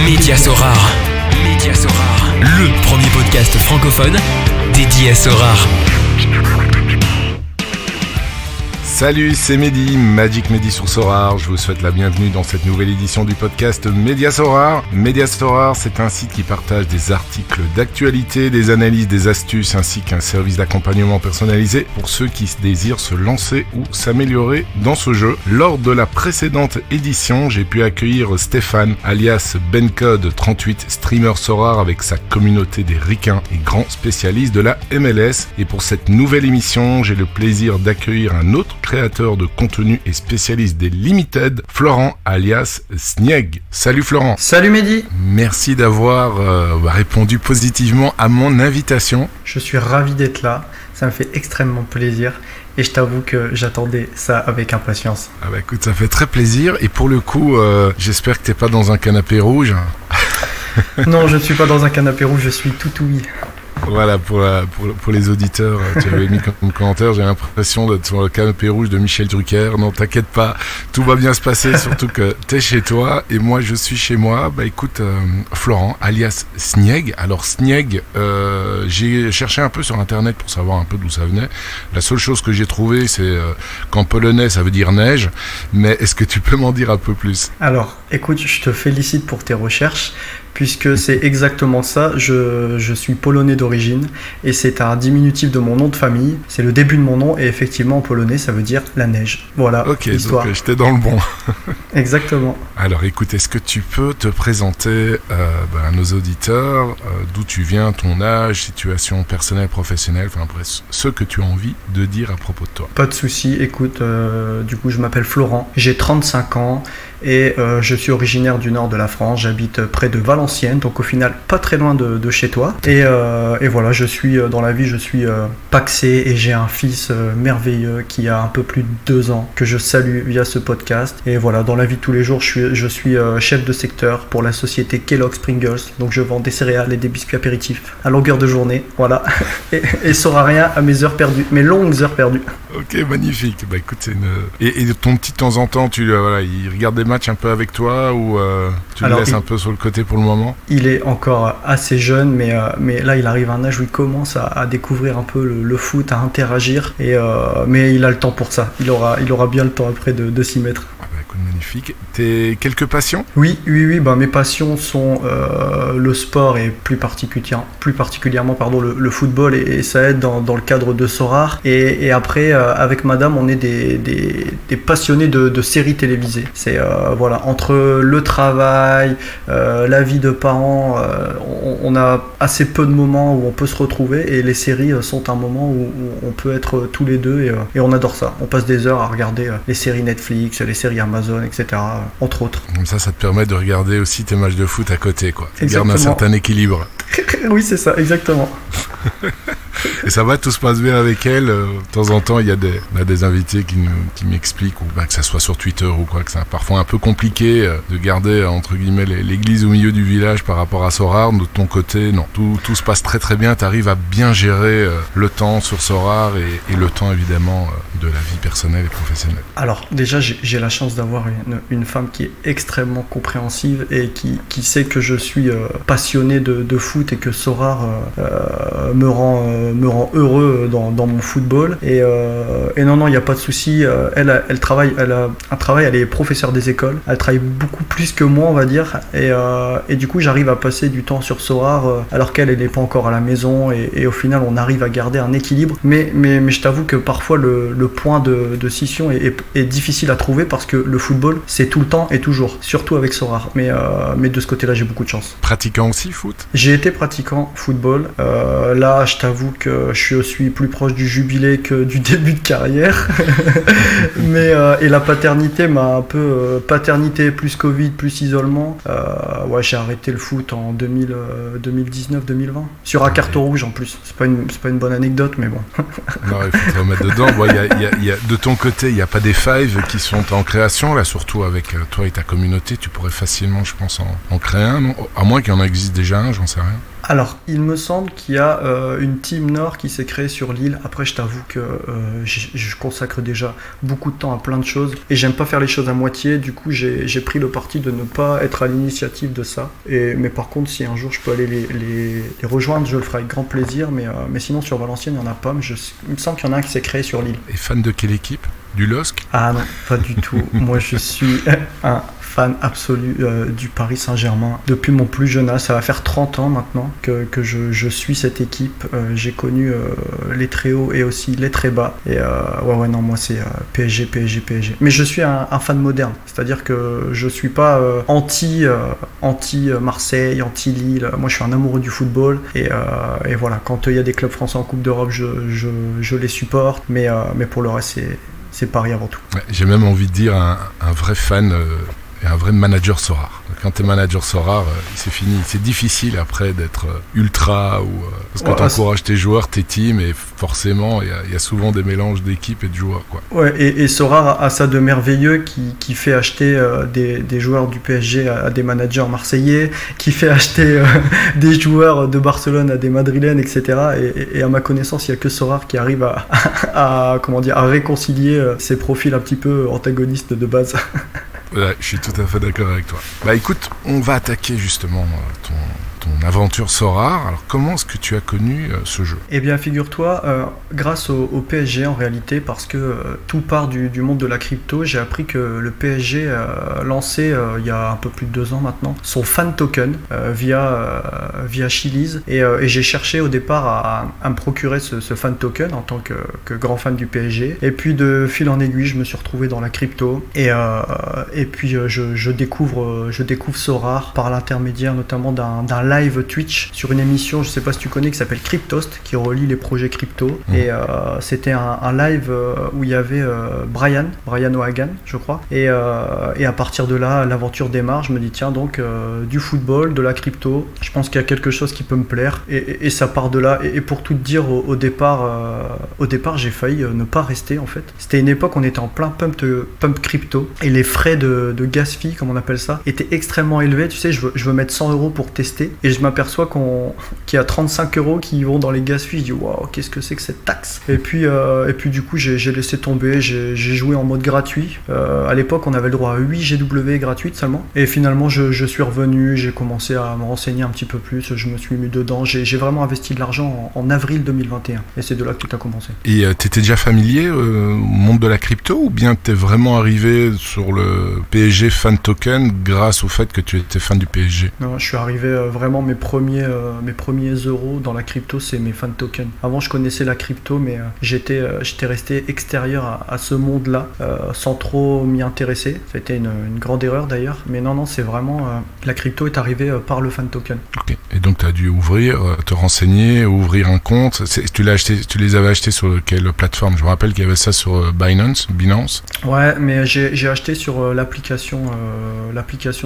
Média Sorare. Média Sorare. Le premier podcast francophone dédié à Sorare. Salut, c'est Mehdi, Magic Mehdi sur Sorare. Je vous souhaite la bienvenue dans cette nouvelle édition du podcast Média Sorare. Média Sorare, c'est un site qui partage des articles d'actualité, des analyses, des astuces, ainsi qu'un service d'accompagnement personnalisé pour ceux qui désirent se lancer ou s'améliorer dans ce jeu. Lors de la précédente édition, j'ai pu accueillir Stéphane, alias Bencode38, streamer Sorare avec sa communauté des ricains et grand spécialiste de la MLS. Et pour cette nouvelle émission, j'ai le plaisir d'accueillir un autre créateur de contenu et spécialiste des Limited, Florent alias Snieg. Salut Florent. Salut Mehdi. Merci d'avoir répondu positivement à mon invitation. Je suis ravi d'être là, ça me fait extrêmement plaisir et je t'avoue que j'attendais ça avec impatience. Ah bah écoute, ça fait très plaisir et pour le coup, j'espère que t'es pas dans un canapé rouge. Non, je ne suis pas dans un canapé rouge, je suis tout ouïe. Voilà, pour les auditeurs, tu avais mis comme commentaire, j'ai l'impression d'être sur le canapé rouge de Michel Drucker. Non, t'inquiète pas, tout va bien se passer, surtout que t'es chez toi et moi je suis chez moi. Bah écoute, Florent, alias Snieg. Alors Snieg, j'ai cherché un peu sur internet pour savoir un peu d'où ça venait. La seule chose que j'ai trouvée, c'est qu'en polonais ça veut dire neige, mais est-ce que tu peux m'en dire un peu plus ? Alors, écoute, je te félicite pour tes recherches. Puisque c'est exactement ça, je suis polonais d'origine et c'est un diminutif de mon nom de famille, c'est le début de mon nom et effectivement en polonais ça veut dire la neige. Voilà, ok, l'histoire. Donc j'étais dans le bon. Exactement. Alors écoute, est-ce que tu peux te présenter à nos auditeurs, d'où tu viens, ton âge, situation personnelle, professionnelle, enfin bref, ce que tu as envie de dire à propos de toi. Pas de souci, écoute, du coup je m'appelle Florent, j'ai 35 ans et je suis originaire du nord de la France, j'habite près de Valenciennes, donc au final pas très loin de chez toi. Et voilà, je suis dans la vie, je suis pacsé et j'ai un fils merveilleux qui a un peu plus de 2 ans que je salue via ce podcast. Et voilà, dans la vie de tous les jours, je suis chef de secteur pour la société Kellogg's Pringles, donc je vends des céréales et des biscuits apéritifs à longueur de journée, voilà. et sorarien à mes heures perdues, mes longues heures perdues. Ok, magnifique. Bah écoute, c'est une... Et ton petit de temps en temps, il regarde des matchs un peu avec toi ou tu le laisses un peu sur le côté pour le moment ? Il est encore assez jeune, mais là il arrive à un âge où il commence à découvrir un peu le foot, à interagir, mais il a le temps pour ça. Il aura bien le temps après de s'y mettre. Magnifique. Tes quelques passions ? Oui. Mes passions sont le sport et plus particulièrement le football et ça aide dans le cadre de Sorare. Et après, avec madame, on est des passionnés de séries télévisées. C'est voilà, entre le travail, la vie de parents, on a assez peu de moments où on peut se retrouver et les séries sont un moment où on peut être tous les deux et on adore ça. On passe des heures à regarder les séries Netflix, les séries Amazon, etc. Entre autres. Comme ça te permet de regarder aussi tes matchs de foot à côté, quoi. Tu gardes un Exactement. certain équilibre. Oui, c'est ça, exactement. Et ça va, tout se passe bien avec elle. De temps en temps, il y a des invités qui m'expliquent, ou que ça soit sur Twitter ou quoi, que c'est parfois un peu compliqué de garder, entre guillemets, l'église au milieu du village par rapport à Sorare. De ton côté, non. Tout se passe très très bien. Tu arrives à bien gérer le temps sur Sorare et le temps, évidemment, de la vie personnelle et professionnelle. Alors, déjà, j'ai la chance d'avoir une femme qui est extrêmement compréhensive et qui sait que je suis passionné de foot et que Sorare me rend heureux dans mon football et non, il n'y a pas de souci. Elle a un travail, elle est professeure des écoles, elle travaille beaucoup plus que moi, on va dire, et du coup j'arrive à passer du temps sur Sorare alors qu'elle n'est pas encore à la maison et au final on arrive à garder un équilibre, mais je t'avoue que parfois le point de scission est difficile à trouver parce que le football c'est tout le temps et toujours, surtout avec Sorare, mais de ce côté là j'ai beaucoup de chance. Pratiquant aussi foot ? J'ai été pratiquant football, là je t'avoue que je suis plus proche du jubilé que du début de carrière. Et la paternité m'a un peu... paternité plus Covid, plus isolement. J'ai arrêté le foot en 2019-2020. Sur un carton rouge en plus. C'est pas une bonne anecdote, mais bon. Non, il faut te remettre dedans. Bon, de ton côté, il n'y a pas des fives qui sont en création, là, surtout avec toi et ta communauté. Tu pourrais facilement, je pense, en créer un, non ? À moins qu'il y en existe déjà un, j'en sais rien. Alors, il me semble qu'il y a une team Nord qui s'est créée sur Lille. Après, je t'avoue que je consacre déjà beaucoup de temps à plein de choses et j'aime pas faire les choses à moitié. Du coup, j'ai pris le parti de ne pas être à l'initiative de ça. Mais par contre, si un jour je peux aller les rejoindre, je le ferai avec grand plaisir. Mais sinon, sur Valenciennes, il n'y en a pas. Mais il me semble qu'il y en a un qui s'est créé sur Lille. Et fan de quelle équipe ? Du LOSC ? Ah non, pas du tout. Moi, je suis un fan absolu du Paris Saint-Germain. Depuis mon plus jeune âge, ça va faire 30 ans maintenant que je suis cette équipe. J'ai connu les très hauts et aussi les très bas. Et non, moi c'est PSG. Mais je suis un fan moderne. C'est-à-dire que je suis pas anti Marseille, anti Lille. Moi, je suis un amoureux du football. Et voilà, quand il y a des clubs français en Coupe d'Europe, je les supporte. Mais pour le reste, c'est Paris avant tout. Ouais, j'ai même envie de dire un vrai fan et un vrai manager Sorare. Quand t'es manager Sorare, c'est fini. C'est difficile après d'être ultra parce que t'encourages tes joueurs, tes teams, et forcément il y a souvent des mélanges d'équipes et de joueurs, quoi. Ouais, et Sorare a ça de merveilleux qui fait acheter des joueurs du PSG à des managers marseillais, qui fait acheter des joueurs de Barcelone à des Madrilènes, etc. Et à ma connaissance, il n'y a que Sorare qui arrive à réconcilier ces profils un petit peu antagonistes de base. Ouais, je suis tout à fait d'accord avec toi. Bah écoute, on va attaquer justement ton aventure Sorare. Alors comment est-ce que tu as connu ce jeu ? Eh bien figure-toi, grâce au PSG en réalité, parce que tout part du monde de la crypto. J'ai appris que le PSG lançait il y a un peu plus de 2 ans maintenant son fan token via Chiliz, et j'ai cherché au départ à me procurer ce fan token en tant que grand fan du PSG, et puis de fil en aiguille je me suis retrouvé dans la crypto, et puis je découvre Sorare par l'intermédiaire notamment d'un live Twitch sur une émission, je sais pas si tu connais, qui s'appelle Cryptost, qui relie les projets crypto. Et c'était un live où il y avait Brian O'Hagan, je crois. Et à partir de là, l'aventure démarre. Je me dis tiens, donc du football, de la crypto, je pense qu'il y a quelque chose qui peut me plaire. Et ça part de là. Et pour tout te dire, au départ, j'ai failli ne pas rester en fait. C'était une époque où on était en plein pump crypto, et les frais de gas fee, comme on appelle ça, étaient extrêmement élevés. Tu sais, je veux mettre 100 € pour tester, et je m'aperçois qu'il y a 35 € qui vont dans les gas fees. Je dis waouh, qu'est-ce que c'est que cette taxe? Et puis du coup j'ai laissé tomber, j'ai joué en mode gratuit. À l'époque on avait le droit à 8 GW gratuites seulement, et finalement je suis revenu, j'ai commencé à me renseigner un petit peu plus, je me suis mis dedans, j'ai vraiment investi de l'argent en avril 2021, et c'est de là que tout a commencé. Et t'étais déjà familier au monde de la crypto, ou bien t'es vraiment arrivé sur le PSG fan token grâce au fait que tu étais fan du PSG? Non, je suis arrivé vraiment mes premiers euros dans la crypto, c'est mes fan tokens. Avant je connaissais la crypto, mais j'étais resté extérieur à ce monde-là, sans trop m'y intéresser. Ça a été une grande erreur d'ailleurs, mais non, c'est vraiment la crypto est arrivée par le fan token. Okay. Et donc tu as dû te renseigner, ouvrir un compte. Tu les avais achetés sur quelle plateforme? Je me rappelle qu'il y avait ça sur Binance. Ouais, mais j'ai acheté sur l'application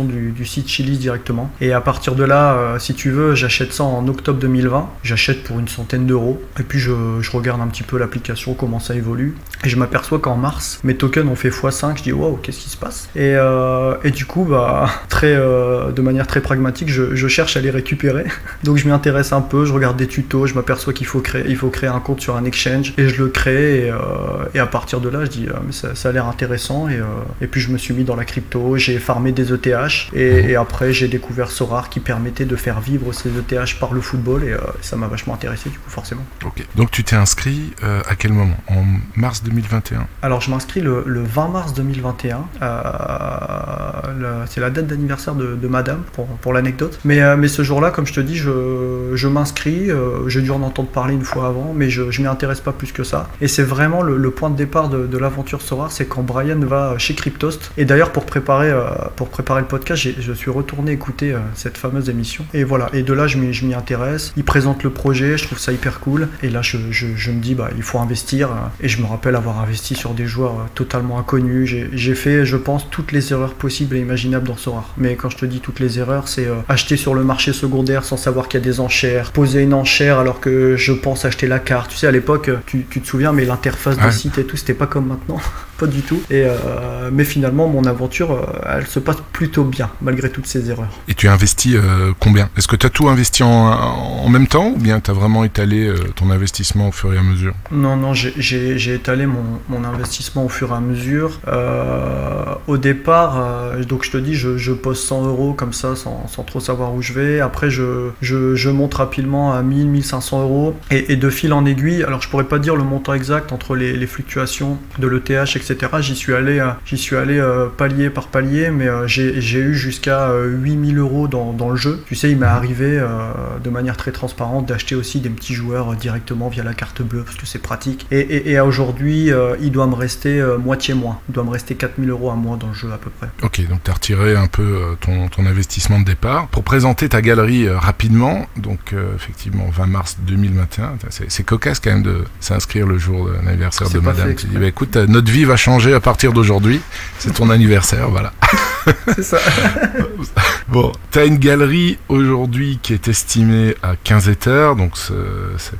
du site Chiliz directement. Et à partir de là, si tu veux, j'achète ça en octobre 2020. J'achète pour une centaine d'euros. Et puis je regarde un petit peu l'application, comment ça évolue. Et je m'aperçois qu'en mars, mes tokens ont fait x5. Je dis waouh, qu'est-ce qui se passe? Et du coup, de manière très pragmatique, je cherche à les récupérer. Donc je m'y intéresse un peu, je regarde des tutos, je m'aperçois qu'il faut créer un compte sur un exchange, et je le crée. Et à partir de là, je dis mais ça a l'air intéressant. Et puis je me suis mis dans la crypto, j'ai farmé des ETH, et après j'ai découvert Sorare qui permettait de faire vivre ces ETH par le football, et ça m'a vachement intéressé du coup forcément. Ok. Donc tu t'es inscrit à quel moment? En mars 2021? Alors je m'inscris le 20 mars 2021. C'est la date d'anniversaire de madame pour l'anecdote. Mais ce jour-là, comme je te dis, je m'inscris. J'ai dû en entendre parler une fois avant, mais je m'y intéresse pas plus que ça. Et c'est vraiment le point de départ de l'aventure Sorare, c'est quand Brian va chez Cryptost. Et d'ailleurs pour préparer le podcast, je suis retourné écouter cette fameuse émission. Et voilà. Et de là je m'y intéresse. Il présente le projet, je trouve ça hyper cool. Et là je me dis il faut investir. Et je me rappelle avoir investi sur des joueurs totalement inconnus. J'ai fait, je pense, toutes les erreurs possibles et imaginables dans Sorare. Mais quand je te dis toutes les erreurs, c'est acheter sur le marché secondaire sans savoir qu'il y a des enchères, poser une enchère alors que je pense acheter la carte. Tu sais, à l'époque, tu te souviens, mais l'interface de site et tout, c'était pas comme maintenant. Pas du tout. Mais finalement, mon aventure, elle se passe plutôt bien, malgré toutes ces erreurs. Et tu as investi combien combien? Est-ce que tu as tout investi en même temps ou bien tu as vraiment étalé ton investissement au fur et à mesure? Non, j'ai étalé mon investissement au fur et à mesure. Au départ, donc je te dis, je pose 100 € comme ça sans trop savoir où je vais. Après, je monte rapidement à 1000-1500 € et de fil en aiguille. Alors, je pourrais pas dire le montant exact entre les fluctuations de l'ETH, etc. J'y suis allé palier par palier, mais j'ai eu jusqu'à 8000 € dans le jeu. Tu sais, il m'est arrivé de manière très transparente d'acheter aussi des petits joueurs directement via la carte bleue parce que c'est pratique. Et aujourd'hui, il doit me rester moitié moins. Il doit me rester 4000 € à moi dans le jeu à peu près. Ok, donc tu as retiré un peu ton investissement de départ. Pour présenter ta galerie rapidement, donc effectivement 20 mars 2021, c'est cocasse quand même de s'inscrire le jour de l'anniversaire de madame. Tu dis, bah, écoute, notre vie va changer à partir d'aujourd'hui, c'est ton anniversaire, voilà. C'est ça. Bon, tu as une galerie aujourd'hui qui est estimée à 15 Ethers, donc c'est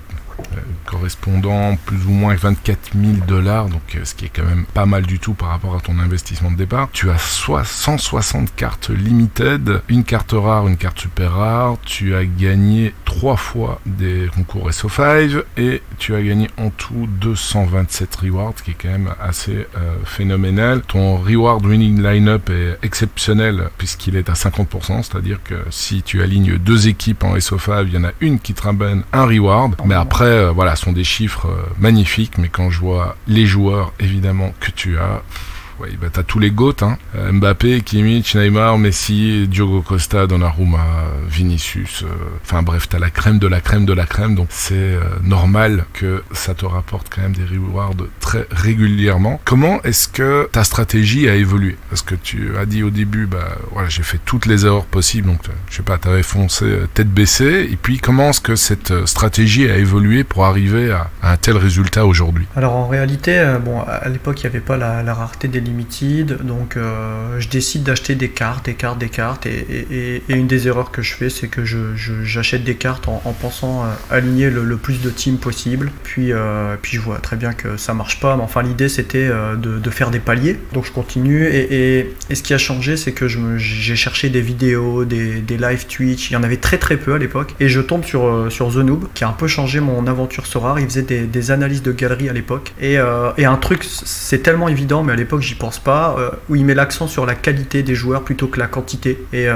correspondant plus ou moins à 24 000 $, donc ce qui est quand même pas mal du tout par rapport à ton investissement de départ. Tu as 160 cartes limited, une carte rare, une carte super rare. Tu as gagné 3 fois des concours SO5 et tu as gagné en tout 227 rewards, ce qui est quand même assez phénoménal. Ton reward winning lineup est exceptionnel puisqu'il est à 50%, c'est-à-dire que si tu alignes 2 équipes en SO5, il y en a une qui te ramène un reward, mais après voilà, ce sont des chiffres magnifiques, mais quand je vois les joueurs évidemment que tu as, ouais, bah t'as tous les GOAT, hein. Mbappé, Kimmich, Neymar, Messi, Diogo Costa, Donnarumma, Vinicius, enfin bref, t'as la crème de la crème de la crème, donc c'est normal que ça te rapporte quand même des rewards très régulièrement. Comment est-ce que ta stratégie a évolué? Parce que tu as dit au début, bah voilà, j'ai fait toutes les erreurs possibles, donc je sais pas, t'avais foncé tête baissée, et puis comment est-ce que cette stratégie a évolué pour arriver à un tel résultat aujourd'hui? Alors en réalité, bon, à l'époque il n'y avait pas la rareté des limited, donc je décide d'acheter des cartes, et une des erreurs que je fais, c'est que j'achète des cartes en pensant aligner le plus de teams possible, puis je vois très bien que ça marche pas, mais enfin l'idée c'était de faire des paliers, donc je continue, et ce qui a changé, c'est que j'ai cherché des vidéos, des live Twitch, il y en avait très peu à l'époque, et je tombe sur The Noob, qui a un peu changé mon aventure Sorare. Il faisait des analyses de galeries à l'époque, et un truc, c'est tellement évident, mais à l'époque j'y pense pas, où il met l'accent sur la qualité des joueurs plutôt que la quantité, et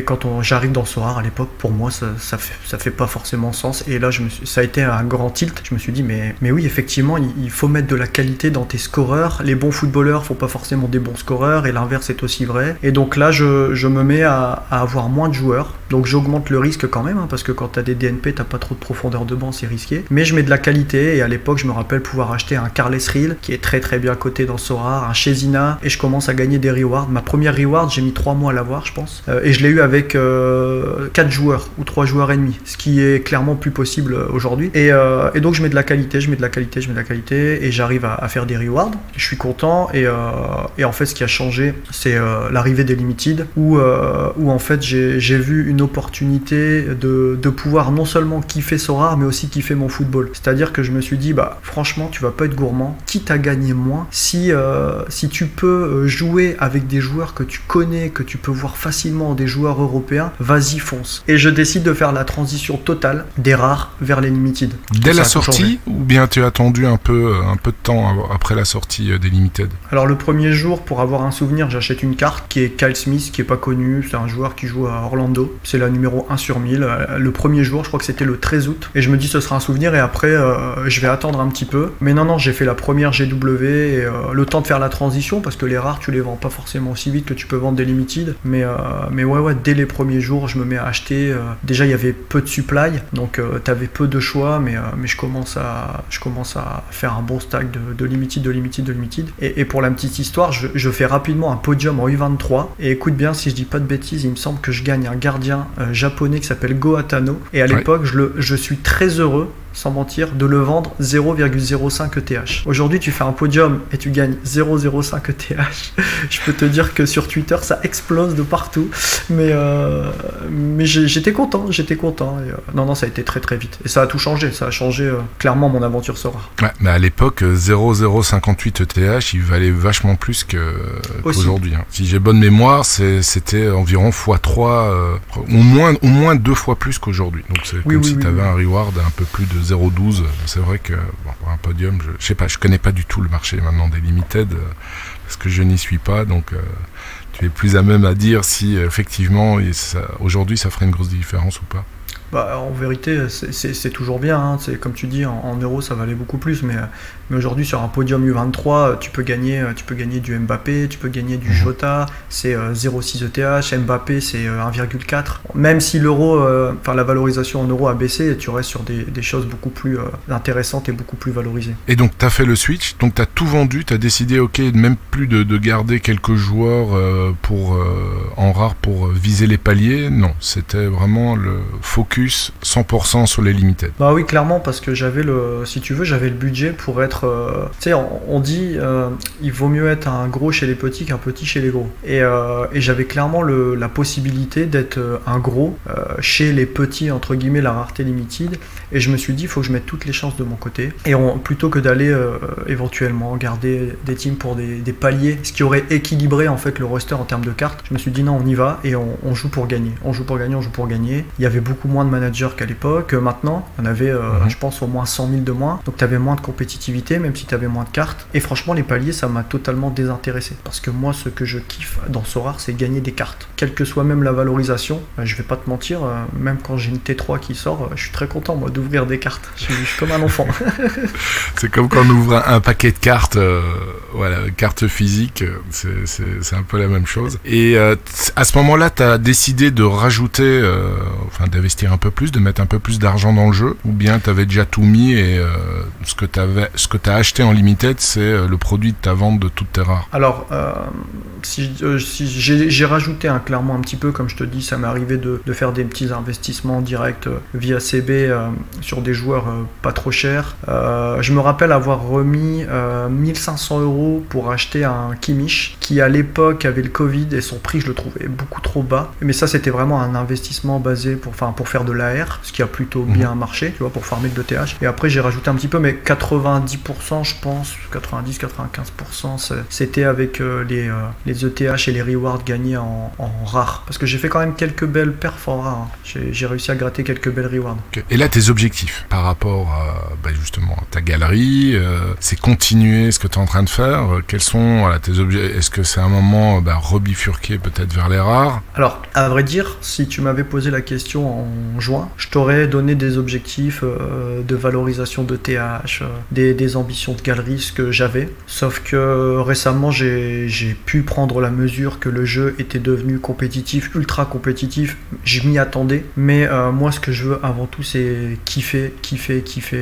quand j'arrive dans Sorare à l'époque, pour moi ça fait pas forcément sens, et là ça a été un grand tilt. Je me suis dit mais oui, effectivement il faut mettre de la qualité dans tes scoreurs, les bons footballeurs font pas forcément des bons scoreurs, et l'inverse est aussi vrai, et donc là je me mets à avoir moins de joueurs, donc j'augmente le risque quand même, hein, parce que quand t'as des DNP, t'as pas trop de profondeur de banc, c'est risqué, mais je mets de la qualité, et à l'époque je me rappelle pouvoir acheter un Carles Real qui est très bien coté dans Sorare, un Chesina, et je commence à gagner des rewards. Ma première reward, j'ai mis 3 mois à l'avoir, je pense, et je l'ai eu avec 4 joueurs ou 3 joueurs et demi, ce qui est clairement plus possible aujourd'hui, et donc je mets de la qualité, et j'arrive à faire des rewards, je suis content, et en fait ce qui a changé, c'est l'arrivée des limited, où en fait j'ai vu une opportunité de pouvoir non seulement kiffer Sorare, mais aussi kiffer mon football. C'est-à-dire que je me suis dit, bah franchement tu vas pas être gourmand, quitte à gagner moins, si tu peux jouer avec des joueurs que tu connais, que tu peux voir facilement, des joueurs européens, vas-y fonce. Et je décide de faire la transition totale des rares vers les limited. Dès la sortie, ou bien tu as attendu un peu de temps après la sortie des limited? Alors le premier jour, pour avoir un souvenir, j'achète une carte qui est Kyle Smith, qui est pas connu, c'est un joueur qui joue à Orlando, c'est la numéro 1 sur 1000. Le premier jour, je crois que c'était le 13 août, et je me dis ce sera un souvenir, et après je vais attendre un petit peu. Mais non, j'ai fait la première GW, et le temps de faire la transition, parce que les rares tu les vends pas forcément aussi vite que tu peux vendre des limited, mais ouais, dès les premiers jours je me mets à acheter. Déjà il y avait peu de supply, donc t'avais peu de choix, mais je commence à faire un bon stack de limited, et pour la petite histoire, je fais rapidement un podium en U23, et écoute bien, si je dis pas de bêtises, il me semble que je gagne un gardien japonais qui s'appelle Go Atano, et à l'époque je suis très heureux sans mentir, de le vendre 0,05 ETH. Aujourd'hui, tu fais un podium et tu gagnes 0,05 ETH. Je peux te dire que sur Twitter, ça explose de partout. Mais j'étais content. Et, non, ça a été très très vite. Et ça a tout changé. Ça a changé clairement mon aventure Sorare. Ouais, mais à l'époque, 0,058 ETH, il valait vachement plus qu'aujourd'hui. Hein. Si j'ai bonne mémoire, c'était environ x3, au moins 2 fois plus qu'aujourd'hui. Donc c'est comme si tu avais un reward un peu plus de 0,12. C'est vrai que pour un podium, je sais pas, je connais pas du tout le marché maintenant des limited parce que je n'y suis pas. Donc tu es plus à même à dire si effectivement aujourd'hui ça ferait une grosse différence ou pas. En vérité, c'est toujours bien. Hein. C'est, comme tu dis, en euros, ça valait beaucoup plus. Mais aujourd'hui, sur un podium U23, tu peux gagner du Mbappé, tu peux gagner du Jota. C'est 0,6 ETH. Mbappé, c'est 1,4. Même si l'euro, la valorisation en euros a baissé, tu restes sur des choses beaucoup plus intéressantes et beaucoup plus valorisées. Et donc, tu as fait le switch. Donc, tu as tout vendu. Tu as décidé, même plus de garder quelques joueurs en rare pour viser les paliers. Non, c'était vraiment le focus 100% sur les limited. Bah oui, clairement, parce que j'avais le budget pour être... tu sais, on dit il vaut mieux être un gros chez les petits qu'un petit chez les gros. Et j'avais clairement la possibilité d'être un gros chez les petits, entre guillemets, la rareté limited. Et je me suis dit, il faut que je mette toutes les chances de mon côté. Et plutôt que d'aller éventuellement garder des teams pour des paliers, ce qui aurait équilibré en fait le roster en termes de cartes, je me suis dit non, on y va et on joue pour gagner. On joue pour gagner. Il y avait beaucoup moins de managers qu'à l'époque. Maintenant, on avait, je pense, au moins 100 000 de moins. Donc, tu avais moins de compétitivité, même si tu avais moins de cartes. Et franchement, les paliers, ça m'a totalement désintéressé. Parce que moi, ce que je kiffe dans Sorare, c'est gagner des cartes. Quelle que soit même la valorisation, je vais pas te mentir, même quand j'ai une T3 qui sort, je suis très content, moi, d'ouvrir des cartes. Je suis comme un enfant. C'est comme quand on ouvre un paquet de cartes, cartes physiques, c'est un peu la même chose. Et à ce moment-là, tu as décidé de rajouter, d'investir un peu plus, de mettre un peu plus d'argent dans le jeu, ou bien tu avais déjà tout mis et ce que tu as acheté en limited, c'est le produit de ta vente de toutes tes rares. Alors, si j'ai rajouté clairement un petit peu, comme je te dis, ça m'est arrivé de faire des petits investissements directs via CB sur des joueurs pas trop chers. Je me rappelle avoir remis 1500 € pour acheter un Kimmich qui à l'époque avait le Covid et son prix je le trouvais beaucoup trop bas. Mais ça c'était vraiment un investissement basé pour faire de l'AR, ce qui a plutôt bien marché, tu vois, pour farmer de l'ETH. Et après j'ai rajouté un petit peu, mais 90% je pense, 90-95% c'était avec les ETH et les rewards gagnés en rare. Parce que j'ai fait quand même quelques belles perfs en rare. Hein. J'ai réussi à gratter quelques belles rewards. Okay. Et là tes objectifs par rapport à justement ta galerie, c'est continuer ce que tu es en train de faire. Quels sont tes objectifs? Est-ce que c'est un moment rebifurquer peut-être vers les rares? Alors, à vrai dire, si tu m'avais posé la question en juin, je t'aurais donné des objectifs de valorisation de TH, des ambitions de galerie, ce que j'avais. Sauf que récemment, j'ai pu prendre la mesure que le jeu était devenu compétitif, ultra compétitif. Je m'y attendais. Mais moi, ce que je veux avant tout, c'est kiffer.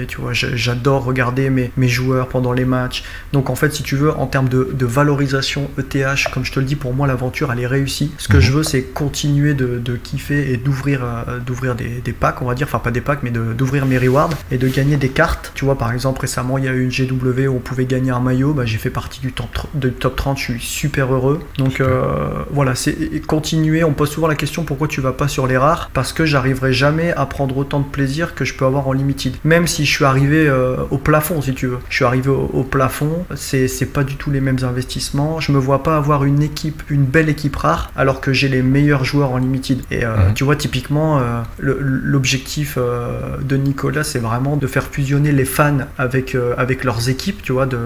Tu vois, j'adore regarder mes joueurs pendant les matchs. Donc en fait, si tu veux, en termes de valorisation ETH, comme je te le dis, pour moi, l'aventure, elle est réussie. Ce que je veux, c'est continuer de kiffer et d'ouvrir des packs, on va dire, enfin pas des packs, mais d'ouvrir mes rewards et de gagner des cartes. Tu vois, par exemple, récemment, il y a eu une GW où on pouvait gagner un maillot. J'ai fait partie du top 30, je suis super heureux. Donc voilà, c'est continuer. On pose souvent la question pourquoi tu vas pas sur les rares, parce que j'arriverai jamais à prendre autant de plaisir que je peux avoir en limited. Même si je suis arrivé au plafond, si tu veux. Je suis arrivé au plafond, c'est pas du tout les mêmes investissements. Je me vois pas avoir une belle équipe rare, alors que j'ai les meilleurs joueurs en limited. Et tu vois, typiquement, l'objectif de Nicolas, c'est vraiment de faire fusionner les fans avec leurs équipes, tu vois, de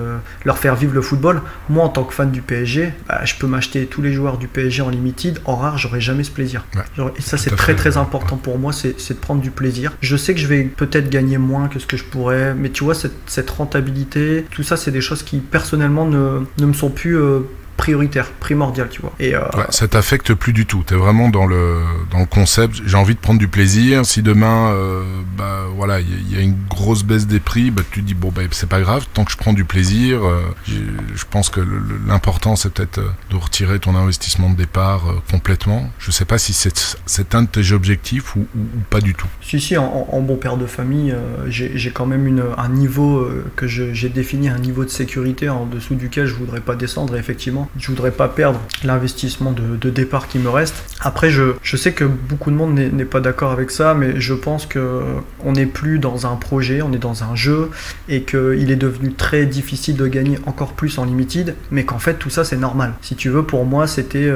leur faire vivre le football. Moi, en tant que fan du PSG, je peux m'acheter tous les joueurs du PSG en limited. En rare, j'aurais jamais ce plaisir. Ouais, et ça, c'est très important pour moi, c'est de prendre du plaisir. Je sais que je vais peut-être gagner moins que ce que je pourrais, mais tu vois, cette rentabilité, tout ça, c'est des choses qui, personnellement, ne me sont plus primordial, tu vois. Et ça t'affecte plus du tout. T'es vraiment dans dans le concept, j'ai envie de prendre du plaisir. Si demain, voilà, il y a une grosse baisse des prix, tu te dis bon, c'est pas grave, tant que je prends du plaisir. Je pense que l'important, c'est peut-être de retirer ton investissement de départ complètement. Je sais pas si c'est un de tes objectifs ou pas du tout. Si, en bon père de famille, j'ai quand même un niveau que j'ai défini, un niveau de sécurité en dessous duquel je voudrais pas descendre. Et effectivement, je voudrais pas perdre l'investissement de départ qui me reste. Après, je sais que beaucoup de monde n'est pas d'accord avec ça, mais je pense qu'on n'est plus dans un projet, on est dans un jeu et qu'il est devenu très difficile de gagner encore plus en limited, mais qu'en fait tout ça c'est normal. Si tu veux, pour moi c'était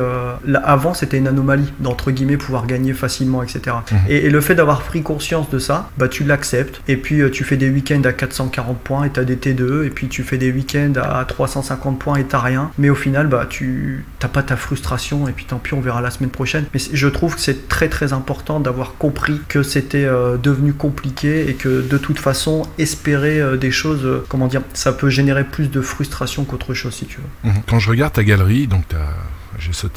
avant c'était une anomalie d'entre guillemets pouvoir gagner facilement, etc. Et le fait d'avoir pris conscience de ça, tu l'acceptes et puis tu fais des week-ends à 440 points et t'as des T2 et puis tu fais des week-ends à 350 points et t'as rien, mais au final tu t'as pas ta frustration et puis tant pis, on verra la semaine prochaine. Mais je trouve que c'est très très important d'avoir compris que c'était devenu compliqué et que de toute façon espérer des choses, ça peut générer plus de frustration qu'autre chose, si tu veux. Quand je regarde ta galerie, donc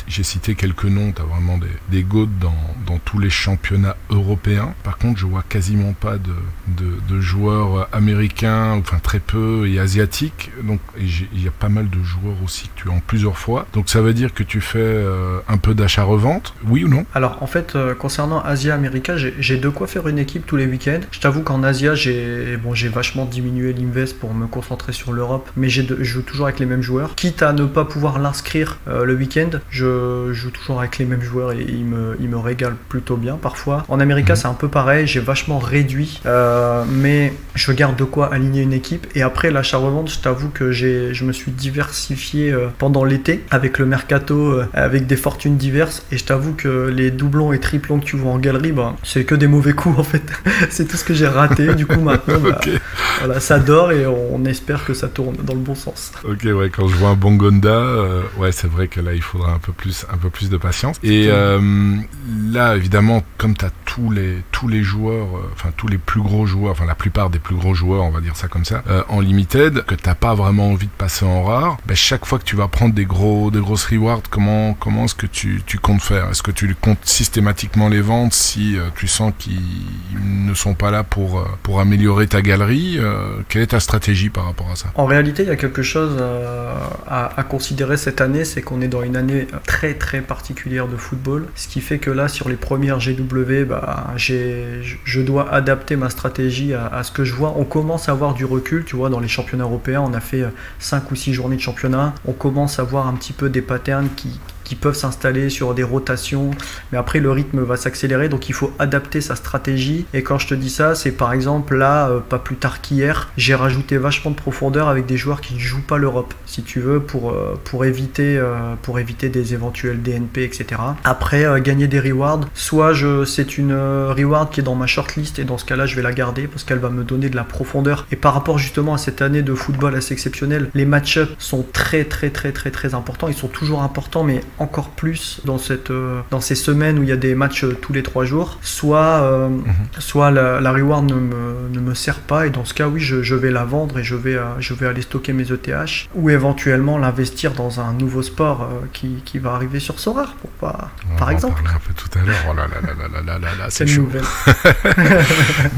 j'ai cité quelques noms, tu as vraiment des GOAT dans tous les championnats européens. Par contre, je vois quasiment pas de joueurs américains, enfin très peu, et asiatiques. Donc, il y a pas mal de joueurs aussi que tu as en plusieurs fois. Donc, ça veut dire que tu fais un peu d'achat-revente, oui ou non? Alors, en fait, concernant Asia-America, j'ai de quoi faire une équipe tous les week-ends. Je t'avoue qu'en Asia, j'ai vachement diminué l'invest pour me concentrer sur l'Europe, mais je joue toujours avec les mêmes joueurs. Quitte à ne pas pouvoir l'inscrire le week-end, je joue toujours avec les mêmes joueurs et ils me régalent plutôt bien parfois. En America, c'est un peu pareil, j'ai vachement réduit, mais je garde de quoi aligner une équipe. Et après l'achat-revente, je t'avoue que je me suis diversifié pendant l'été avec le mercato, avec des fortunes diverses. Et je t'avoue que les doublons et triplons que tu vois en galerie, c'est que des mauvais coups en fait. C'est tout ce que j'ai raté. Du coup, maintenant, okay. Voilà, ça dort et on espère que ça tourne dans le bon sens. Ok, ouais, quand je vois un Bongonda, c'est vrai que là, il faudra un peu plus de patience. Et là, évidemment, comme tu as tous les joueurs, tous les plus gros joueurs, la plupart des plus gros joueurs, on va dire ça comme ça, en limited, que tu n'as pas vraiment envie de passer en rare, chaque fois que tu vas prendre des grosses rewards, comment est-ce que tu comptes faire? Est-ce que tu comptes systématiquement les vendre si tu sens qu'ils ne sont pas là pour améliorer ta galerie? Quelle est ta stratégie par rapport à ça? En réalité, il y a quelque chose à considérer cette année, c'est qu'on est dans une année très très particulière de football, ce qui fait que là sur les premières GW, je dois adapter ma stratégie à ce que je vois. On commence à avoir du recul, tu vois, dans les championnats européens, on a fait 5 ou 6 journées de championnat, on commence à voir un petit peu des patterns qui peuvent s'installer sur des rotations, mais après le rythme va s'accélérer, donc il faut adapter sa stratégie. Et quand je te dis ça, c'est par exemple là, pas plus tard qu'hier, j'ai rajouté vachement de profondeur avec des joueurs qui ne jouent pas l'Europe, si tu veux, pour éviter des éventuels DNP, etc. Après, gagner des rewards, soit c'est une reward qui est dans ma shortlist et dans ce cas-là je vais la garder parce qu'elle va me donner de la profondeur. Et par rapport justement à cette année de football assez exceptionnelle, les match-ups sont très très très très très importants, ils sont toujours importants, mais encore plus dans ces semaines où il y a des matchs tous les 3 jours, soit la reward ne me sert pas, et dans ce cas oui je vais la vendre et je vais aller stocker mes ETH ou éventuellement l'investir dans un nouveau sport qui va arriver sur Sorare, par exemple. On en parlait un peu tout à l'heure. Oh là, c'est chaud.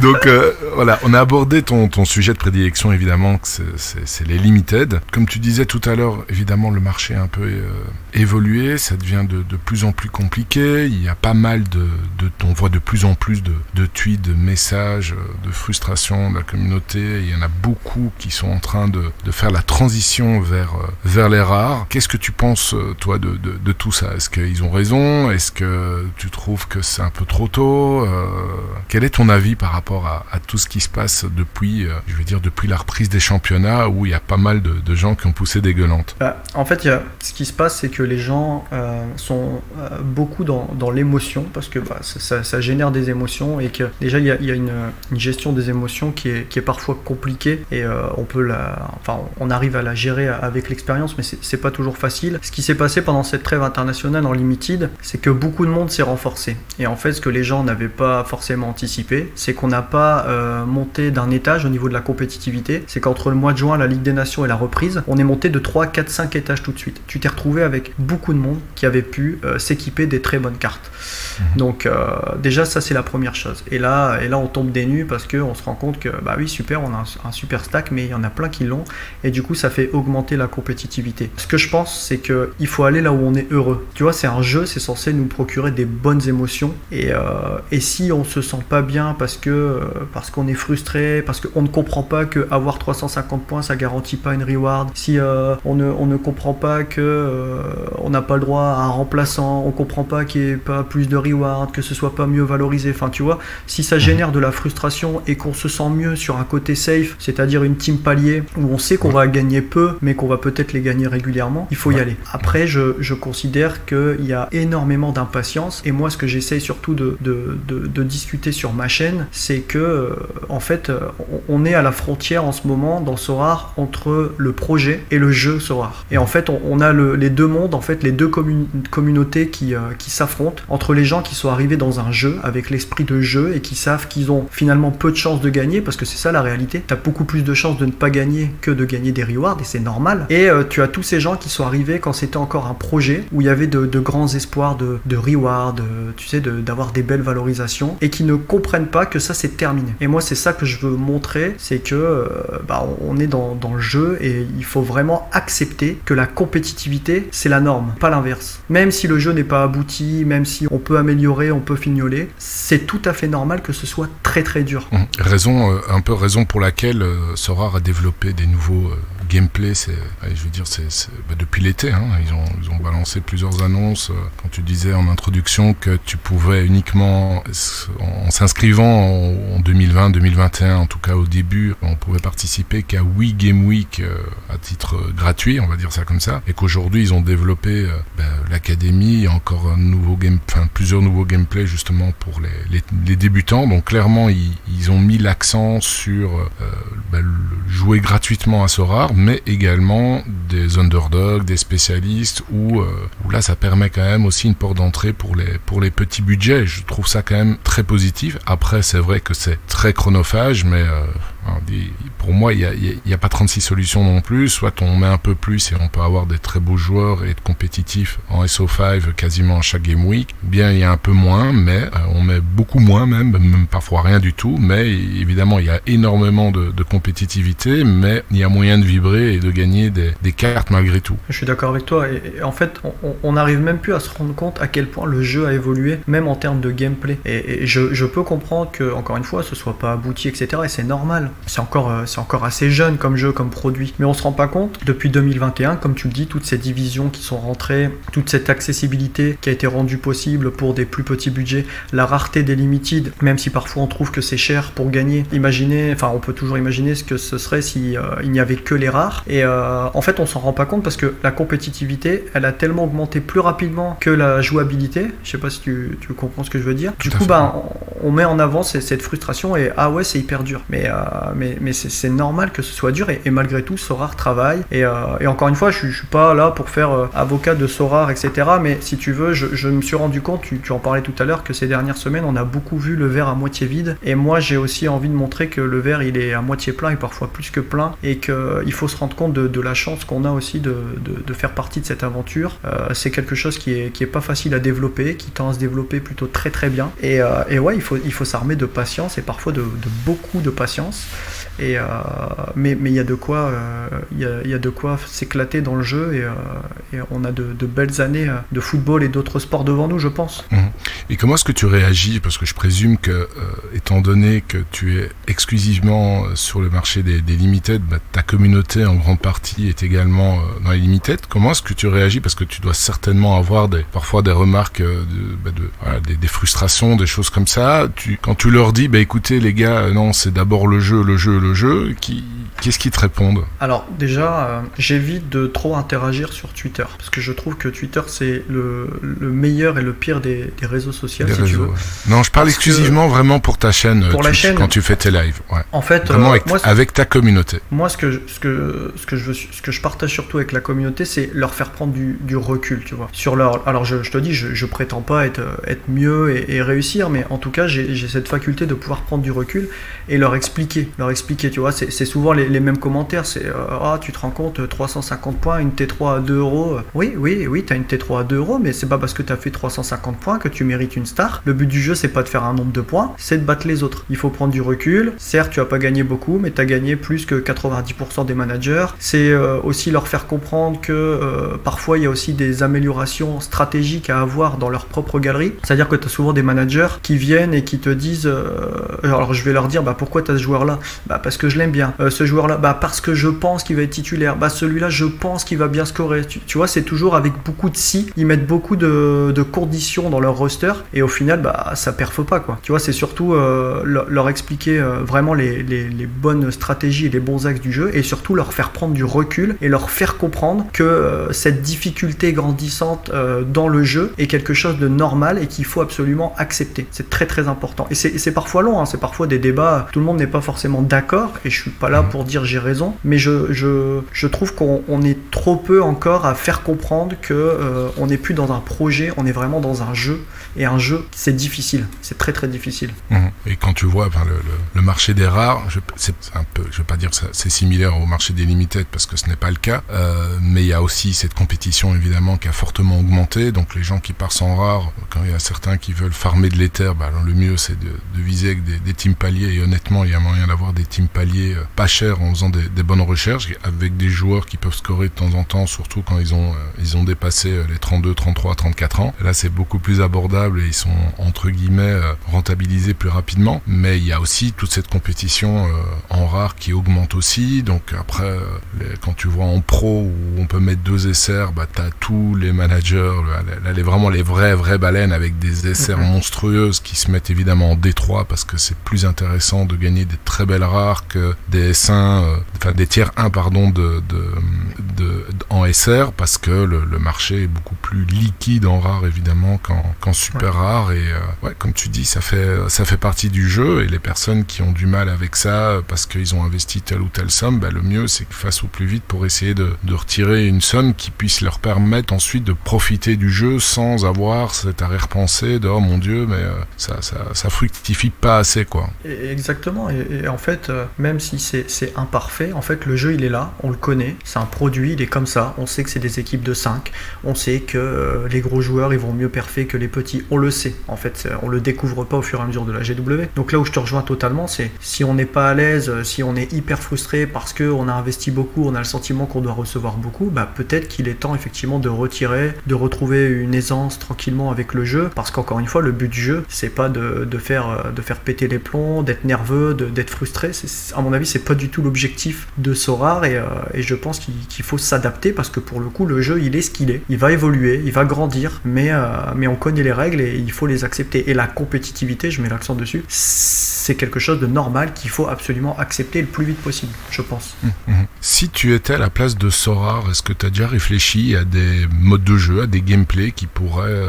Donc voilà, on a abordé ton sujet de prédilection, évidemment, que c'est les limited. Comme tu disais tout à l'heure, évidemment le marché a un peu évolué, ça devient de plus en plus compliqué. Il y a pas mal on voit de plus en plus de tweets, de messages, de frustration de la communauté. Il y en a beaucoup qui sont en train de faire la transition vers les rares. Qu'est-ce que tu penses, toi, de tout ça? Est-ce qu'ils ont raison? Est-ce que tu trouves que c'est un peu trop tôt? Quel est ton avis par rapport à tout ce qui se passe depuis la reprise des championnats, où il y a pas mal de gens qui ont poussé des gueulantes? En fait, ce qui se passe, c'est que les gens sont beaucoup dans l'émotion, parce que ça génère des émotions, et que déjà il y a une gestion des émotions qui est parfois compliquée, et on arrive à la gérer avec l'expérience, mais c'est pas toujours facile. Ce qui s'est passé pendant cette trêve internationale en limited, c'est que beaucoup de monde s'est renforcé, et en fait ce que les gens n'avaient pas forcément anticipé, c'est qu'on n'a pas monté d'un étage au niveau de la compétitivité. C'est qu'entre le mois de juin, la Ligue des Nations et la reprise, on est monté de 3, 4, 5 étages tout de suite. Tu t'es retrouvé avec beaucoup de monde qui avait pu s'équiper des très bonnes cartes. Donc déjà ça c'est la première chose. Et là on tombe des nues parce qu'on se rend compte que bah oui super, on a un super stack, mais il y en a plein qui l'ont, et du coup ça fait augmenter la compétitivité. Ce que je pense, c'est qu'il faut aller là où on est heureux. Tu vois, c'est un jeu, c'est censé nous procurer des bonnes émotions, et si on se sent pas bien parce qu'on est frustré, parce qu'on ne comprend pas que avoir 350 points ça garantit pas une reward, si on ne comprend pas que on n'a pas le droit à un remplaçant, on comprend pas qu'il n'y ait pas plus de reward, que ce soit pas mieux valorisé, enfin tu vois, si ça génère de la frustration et qu'on se sent mieux sur un côté safe, c'est-à-dire une team palier où on sait qu'on va gagner peu mais qu'on va peut-être les gagner régulièrement, il faut y aller. Après je considère qu'il y a énormément d'impatience, et moi ce que j'essaye surtout de discuter sur ma chaîne, c'est que en fait on est à la frontière en ce moment dans Sorare entre le projet et le jeu Sorare, et en fait on a les deux mondes, en fait les deux communautés qui s'affrontent, entre les gens qui sont arrivés dans un jeu avec l'esprit de jeu et qui savent qu'ils ont finalement peu de chances de gagner, parce que c'est ça la réalité, tu as beaucoup plus de chances de ne pas gagner que de gagner des rewards, et c'est normal. Et tu as tous ces gens qui sont arrivés quand c'était encore un projet où il y avait de grands espoirs de rewards, tu sais, d'avoir des belles valorisations, et qui ne comprennent pas que ça c'est terminé. Et moi c'est ça que je veux montrer, c'est que on est dans le jeu, et il faut vraiment accepter que la compétitivité c'est la norme, pas l'inverse. Même si le jeu n'est pas abouti, même si on peut améliorer, on peut fignoler, c'est tout à fait normal que ce soit très très dur. Raison pour laquelle Sorare a développé des nouveaux gameplay, depuis l'été, hein, ils ont balancé plusieurs annonces. Quand tu disais en introduction que tu pouvais uniquement, en s'inscrivant en 2020-2021, en tout cas au début, on pouvait participer qu'à Wii Game Week à titre gratuit, on va dire ça comme ça, et qu'aujourd'hui ils ont développé l'académie, encore plusieurs nouveaux gameplays justement pour les débutants. Donc clairement ils ont mis l'accent sur jouer gratuitement à Sorare, mais également des underdogs, des spécialistes, où là ça permet quand même aussi une porte d'entrée pour les petits budgets. Je trouve ça quand même très positif. Après c'est vrai que c'est très chronophage, mais pour moi il y a pas 36 solutions non plus. Soit on met un peu plus et on peut avoir des très beaux joueurs et être compétitif en SO5 quasiment à chaque Game Week. Bien il y a un peu moins, mais on met beaucoup moins, même parfois rien du tout, mais évidemment il y a énormément de compétitivité, mais il y a moyen de vibrer et de gagner des cartes malgré tout. Je suis d'accord avec toi, et en fait on n'arrive même plus à se rendre compte à quel point le jeu a évolué, même en termes de gameplay, et je peux comprendre que, encore une fois, ce soit pas abouti, etc., et c'est normal, c'est encore assez jeune comme jeu, comme produit, mais on se rend pas compte, depuis 2021, comme tu le dis, toutes ces divisions qui sont rentrées, toute cette accessibilité qui a été rendue possible pour des plus petits budgets, la rareté des limited, même si parfois on trouve que c'est cher pour gagner, on peut toujours imaginer ce que ce serait si il n'y avait que les rares, et en fait on s'en rend pas compte parce que la compétitivité elle a tellement augmenté plus rapidement que la jouabilité. Je sais pas si tu comprends ce que je veux dire. Du coup on met en avant cette frustration, et c'est hyper dur, mais c'est normal que ce soit dur, et malgré tout Sorare travaille, et encore une fois je suis pas là pour faire avocat de Sorare, etc., mais si tu veux, je me suis rendu compte, tu en parlais tout à l'heure, que ces dernières semaines on a beaucoup vu le verre à moitié vide, et moi j'ai aussi envie de montrer que le verre il est à moitié plein, et parfois plus que plein, et qu'il faut se rendre compte de la chance qu'on a aussi de faire partie de cette aventure. C'est quelque chose qui est pas facile à développer, qui tend à se développer plutôt très très bien, et il faut s'armer de patience, et parfois de beaucoup de patience, mais il y a de quoi s'éclater dans le jeu, et on a de belles années de football et d'autres sports devant nous, je pense. Et comment est-ce que tu réagis, parce que je présume que étant donné que tu es exclusivement sur le marché des limited, ta communauté en grande partie est également dans les limited, comment est-ce que tu réagis, parce que tu dois certainement avoir parfois des remarques, des frustrations, des choses comme ça. Quand tu leur dis écoutez les gars, non, c'est d'abord le jeu, qu'est-ce qu'ils te répondent? Alors déjà, j'évite de trop interagir sur Twitter, parce que je trouve que Twitter c'est le meilleur et le pire des réseaux sociaux, si tu veux. Non, je parle exclusivement vraiment pour ta chaîne, pour Twitch, la chaîne, quand tu fais tes lives. Ouais. En fait, vraiment avec ta communauté. Moi, ce que je partage surtout avec la communauté, c'est leur faire prendre du recul, tu vois. Alors je te dis, je prétends pas être mieux et réussir, mais en tout cas, j'ai cette faculté de pouvoir prendre du recul et leur expliquer, tu vois. C'est souvent les mêmes commentaires, c'est ah, tu te rends compte, 350 points, une T3 à 2 euros. Oui, t'as une T3 à 2 euros, mais c'est pas parce que t'as fait 350 points que tu mérites une star. Le but du jeu, c'est pas de faire un nombre de points, c'est de battre les autres. Il faut prendre du recul. Certes, tu as pas gagné beaucoup, mais t'as gagné plus que 90% des managers. C'est aussi leur faire comprendre que parfois, il y a aussi des améliorations stratégiques à avoir dans leur propre galerie. C'est-à-dire que tu as souvent des managers qui viennent et qui te disent alors je vais leur dire pourquoi tu as ce joueur-là, parce que je l'aime bien. Ce joueur-là, parce que je pense qu'il va être titulaire. Celui-là, je pense qu'il va bien scorer. Tu vois, c'est toujours avec beaucoup de si. Ils mettent beaucoup de conditions dans leur roster et au final, ça perfe pas, quoi. Tu vois, c'est surtout leur expliquer vraiment les bonnes stratégies et les bons axes du jeu et surtout leur faire prendre du recul et leur faire comprendre que cette difficulté grandissante dans le jeu est quelque chose de normal et qu'il faut absolument accepter. C'est très très important. Et c'est parfois long, hein, c'est parfois des débats, tout le monde n'est pas forcément d'accord et je suis pas là pour dire j'ai raison, mais je trouve qu'on est trop peu encore à faire comprendre que on n'est plus dans un projet, on est vraiment dans un jeu et un jeu c'est difficile, c'est très très difficile. Et quand tu vois le marché des rares, c'est un peu, je vais pas dire que c'est similaire au marché des limited parce que ce n'est pas le cas, mais il y a aussi cette compétition évidemment qui a fortement augmenté, donc les gens qui partent sans rare, quand il y a certains qui veulent farmer de l'Ether, le mieux c'est de viser avec des teams paliers et honnêtement il y a moyen d'avoir des teams paliers pas chers en faisant des bonnes recherches avec des joueurs qui peuvent scorer de temps en temps, surtout quand ils ont dépassé les 32, 33, 34 ans. Là c'est beaucoup plus abordable et ils sont entre guillemets rentabilisés plus rapidement, mais il y a aussi toute cette compétition en rare qui augmente aussi, donc après quand tu vois en pro où on peut mettre 2 SR, t'as tous les managers, là vraiment les vraies baleines avec des SR monstrueuses qui se mettent évidemment en D3 parce que c'est plus intéressant de gagner des très belles rares que des S1, des tiers 1 pardon en SR parce que le marché est beaucoup plus liquide en rare évidemment qu'en super rare et comme tu dis ça fait partie du jeu et les personnes qui ont du mal avec ça parce qu'ils ont investi telle ou telle somme, le mieux c'est qu'ils fassent au plus vite pour essayer de retirer une somme qui puisse leur permettre ensuite de profiter du jeu sans avoir cet arrière-pensée de oh mon dieu mais ça fructifie pas assez quoi. Exactement et en fait même si c'est imparfait, en fait le jeu il est là, on le connaît, c'est un produit, il est comme ça, on sait que c'est des équipes de 5, on sait que les gros joueurs ils vont mieux perfer que les petits, on le sait, en fait on le découvre pas au fur et à mesure de la GW. Donc là où je te rejoins totalement, c'est si on n'est pas à l'aise, si on est hyper frustré parce qu'on a investi beaucoup, on a le sentiment qu'on doit recevoir beaucoup, peut-être qu'il est temps effectivement de retirer, de retrouver une aisance tranquillement avec le jeu, parce qu'encore une fois le but du jeu c'est pas de faire péter les plombs, d'être nerveux, d'être frustré, à mon avis c'est pas du tout l'objectif de Sorare et je pense qu'il faut s'adapter parce que pour le coup le jeu il est ce qu'il est, il va évoluer, il va grandir, mais on connaît les règles et il faut les accepter et la compétitivité, je mets l'accent dessus, c'est quelque chose de normal qu'il faut absolument accepter le plus vite possible, je pense. Si tu étais à la place de Sorare, est-ce que tu as déjà réfléchi à des modes de jeu, à des gameplays qui pourraient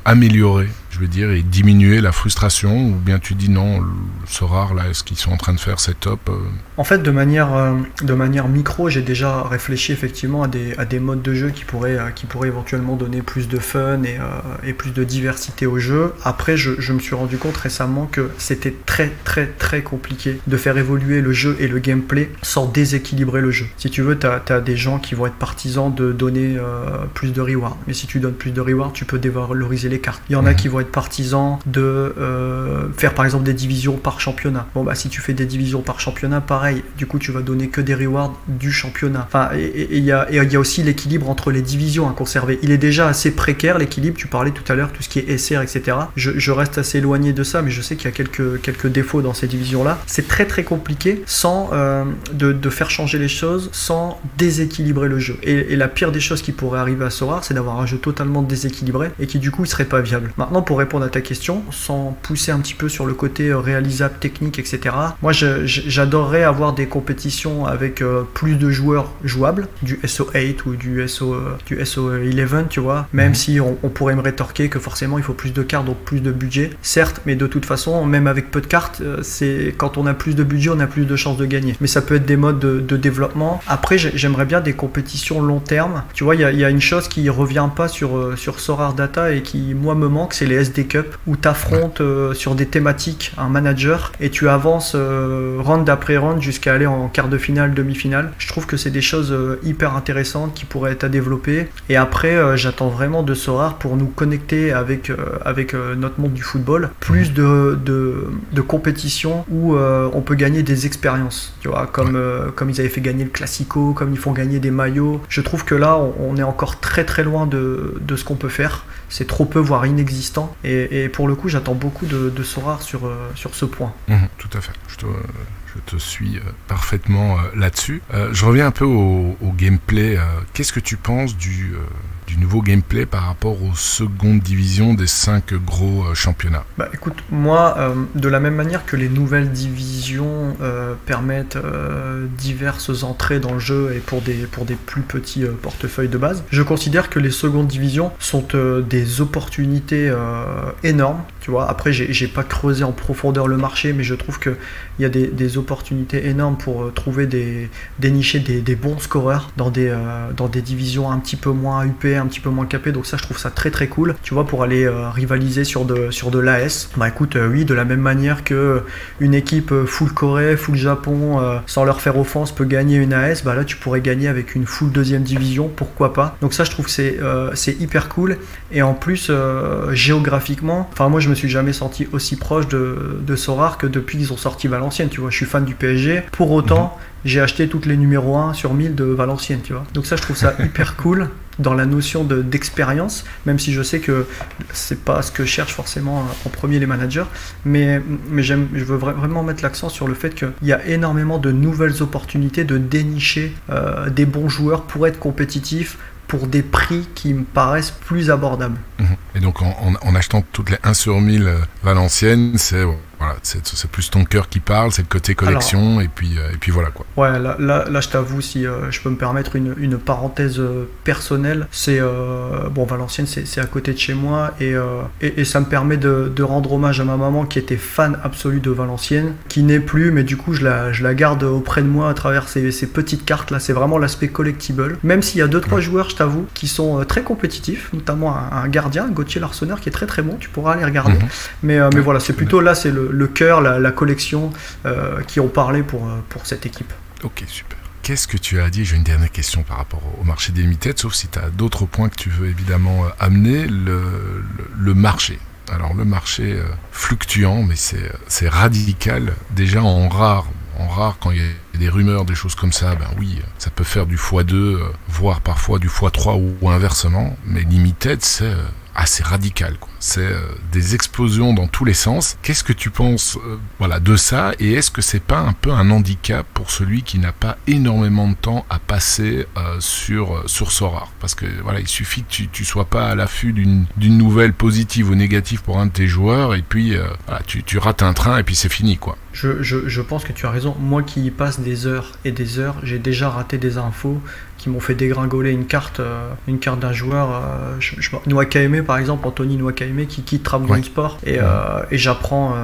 améliorer, je veux dire, et diminuer la frustration, ou bien tu dis non, Sorare là, ce qu'ils sont en train de faire c'est top En fait de manière micro, j'ai déjà réfléchi effectivement à des modes de jeu qui pourraient éventuellement donner plus de fun et plus de diversité au jeu. Après je me suis rendu compte récemment que c'était très très très compliqué de faire évoluer le jeu et le gameplay sans déséquilibrer le jeu. Si tu veux, t'as des gens qui vont être partisans de donner plus de rewards, mais si tu donnes plus de rewards, tu peux dévaloriser les cartes. Il y en a qui vont être partisans de faire par exemple des divisions par championnat. Si tu fais des divisions par championnat, pareil, du coup tu vas donner que des rewards du championnat. Et il y a aussi l'équilibre entre les divisions à conserver. Il est déjà assez précaire l'équilibre, tu parlais tout à l'heure, tout ce qui est SR, etc. Je reste assez éloigné de ça, mais je sais qu'il y a quelques défauts dans ces divisions-là. C'est très très compliqué sans de faire changer les choses, sans déséquilibrer le jeu. Et la pire des choses qui pourrait arriver à Sorare, c'est d'avoir un jeu totalement déséquilibré et qui du coup il serait pas viable. Maintenant, pour répondre à ta question, sans pousser un petit peu sur le côté réalisable, technique, etc. Moi, j'adorerais avoir des compétitions avec plus de joueurs jouables, du SO8 ou du SO11, tu vois, même si on pourrait me rétorquer que forcément il faut plus de cartes, donc plus de budget, certes, mais de toute façon, même avec peu de cartes, c'est quand on a plus de budget, on a plus de chances de gagner. Mais ça peut être des modes de développement honnêtement. Après, j'aimerais bien des compétitions long terme. Tu vois, il y a une chose qui revient pas sur Sorare Data et qui, moi, me manque, c'est les SD Cup, où tu affrontes sur des thématiques un manager et tu avances round après round jusqu'à aller en quart de finale, demi-finale. Je trouve que c'est des choses hyper intéressantes qui pourraient être à développer. Et après, j'attends vraiment de Sorare pour nous connecter avec notre monde du football, plus de compétitions où on peut gagner des expériences, tu vois, comme ils avaient fait gagner le Classico, comme ils font gagner des maillots. Je trouve que là, on est encore très très loin de ce qu'on peut faire. C'est trop peu, voire inexistant. Et pour le coup, j'attends beaucoup de Sorare sur ce point. Tout à fait. Je te suis parfaitement là-dessus. Je reviens un peu au gameplay. Qu'est-ce que tu penses du nouveau gameplay par rapport aux secondes divisions des 5 gros championnats? Bah écoute, moi, de la même manière que les nouvelles divisions permettent diverses entrées dans le jeu et pour des plus petits portefeuilles de base, je considère que les secondes divisions sont des opportunités énormes. Tu vois, après, j'ai pas creusé en profondeur le marché, mais je trouve qu'il y a des opportunités énormes pour dénicher des bons scoreurs dans des divisions un petit peu moins huppées, un petit peu moins capées. Donc ça, je trouve ça très très cool. Tu vois, pour aller rivaliser sur de l'AS. Bah écoute, oui, de la même manière que une équipe full Corée, full Japon, sans leur faire offense, peut gagner une AS, bah là tu pourrais gagner avec une full deuxième division, pourquoi pas. Donc ça, je trouve que c'est hyper cool. Et en plus, géographiquement, enfin moi je me suis jamais senti aussi proche de Sorare que depuis qu'ils ont sorti Valenciennes. Tu vois, je suis fan du PSG. Pour autant, j'ai acheté toutes les numéros 1 sur 1000 de Valenciennes, tu vois. Donc ça, je trouve ça hyper cool dans la notion d'expérience, même si je sais que c'est pas ce que cherchent forcément en premier les managers, mais je veux vraiment mettre l'accent sur le fait qu'il y a énormément de nouvelles opportunités de dénicher des bons joueurs pour être compétitifs, pour des prix qui me paraissent plus abordables. Et donc en achetant toutes les 1 sur 1000 Valenciennes, c'est plus ton cœur qui parle, c'est le côté collection. Alors, et puis voilà quoi. Ouais, là je t'avoue, si je peux me permettre une parenthèse personnelle, c'est Valenciennes, c'est à côté de chez moi et ça me permet de rendre hommage à ma maman qui était fan absolue de Valenciennes, qui n'est plus, mais du coup je la garde auprès de moi à travers ces petites cartes là. C'est vraiment l'aspect collectible, même s'il y a 2-3 joueurs, je t'avoue, qui sont très compétitifs, notamment un gardien, Gauthier Larsonneur, qui est très très bon, tu pourras aller regarder. Mais voilà, c'est plutôt là, c'est le cœur, la collection qui ont parlé pour cette équipe. Ok, super. Qu'est-ce que tu as dit? J'ai une dernière question par rapport au marché des limited, sauf si tu as d'autres points que tu veux évidemment amener. Le marché. Alors le marché fluctuant, mais c'est radical. Déjà en rare, quand il y a des rumeurs, des choses comme ça, ben oui, ça peut faire du x2, voire parfois du x3 ou inversement. Mais limited, c'est assez radical, quoi. C'est des explosions dans tous les sens. Qu'est-ce que tu penses de ça, et est-ce que c'est pas un peu un handicap pour celui qui n'a pas énormément de temps à passer sur Sorare? Parce que voilà, il suffit que tu sois pas à l'affût d'une nouvelle positive ou négative pour un de tes joueurs, et puis tu rates un train et puis c'est fini, quoi. Je pense que tu as raison. Moi qui y passe des heures et des heures, j'ai déjà raté des infos qui m'ont fait dégringoler une carte d'un joueur. Nwakaeme par exemple, Anthony Nwakaeme qui quitte Trabzon Sport et j'apprends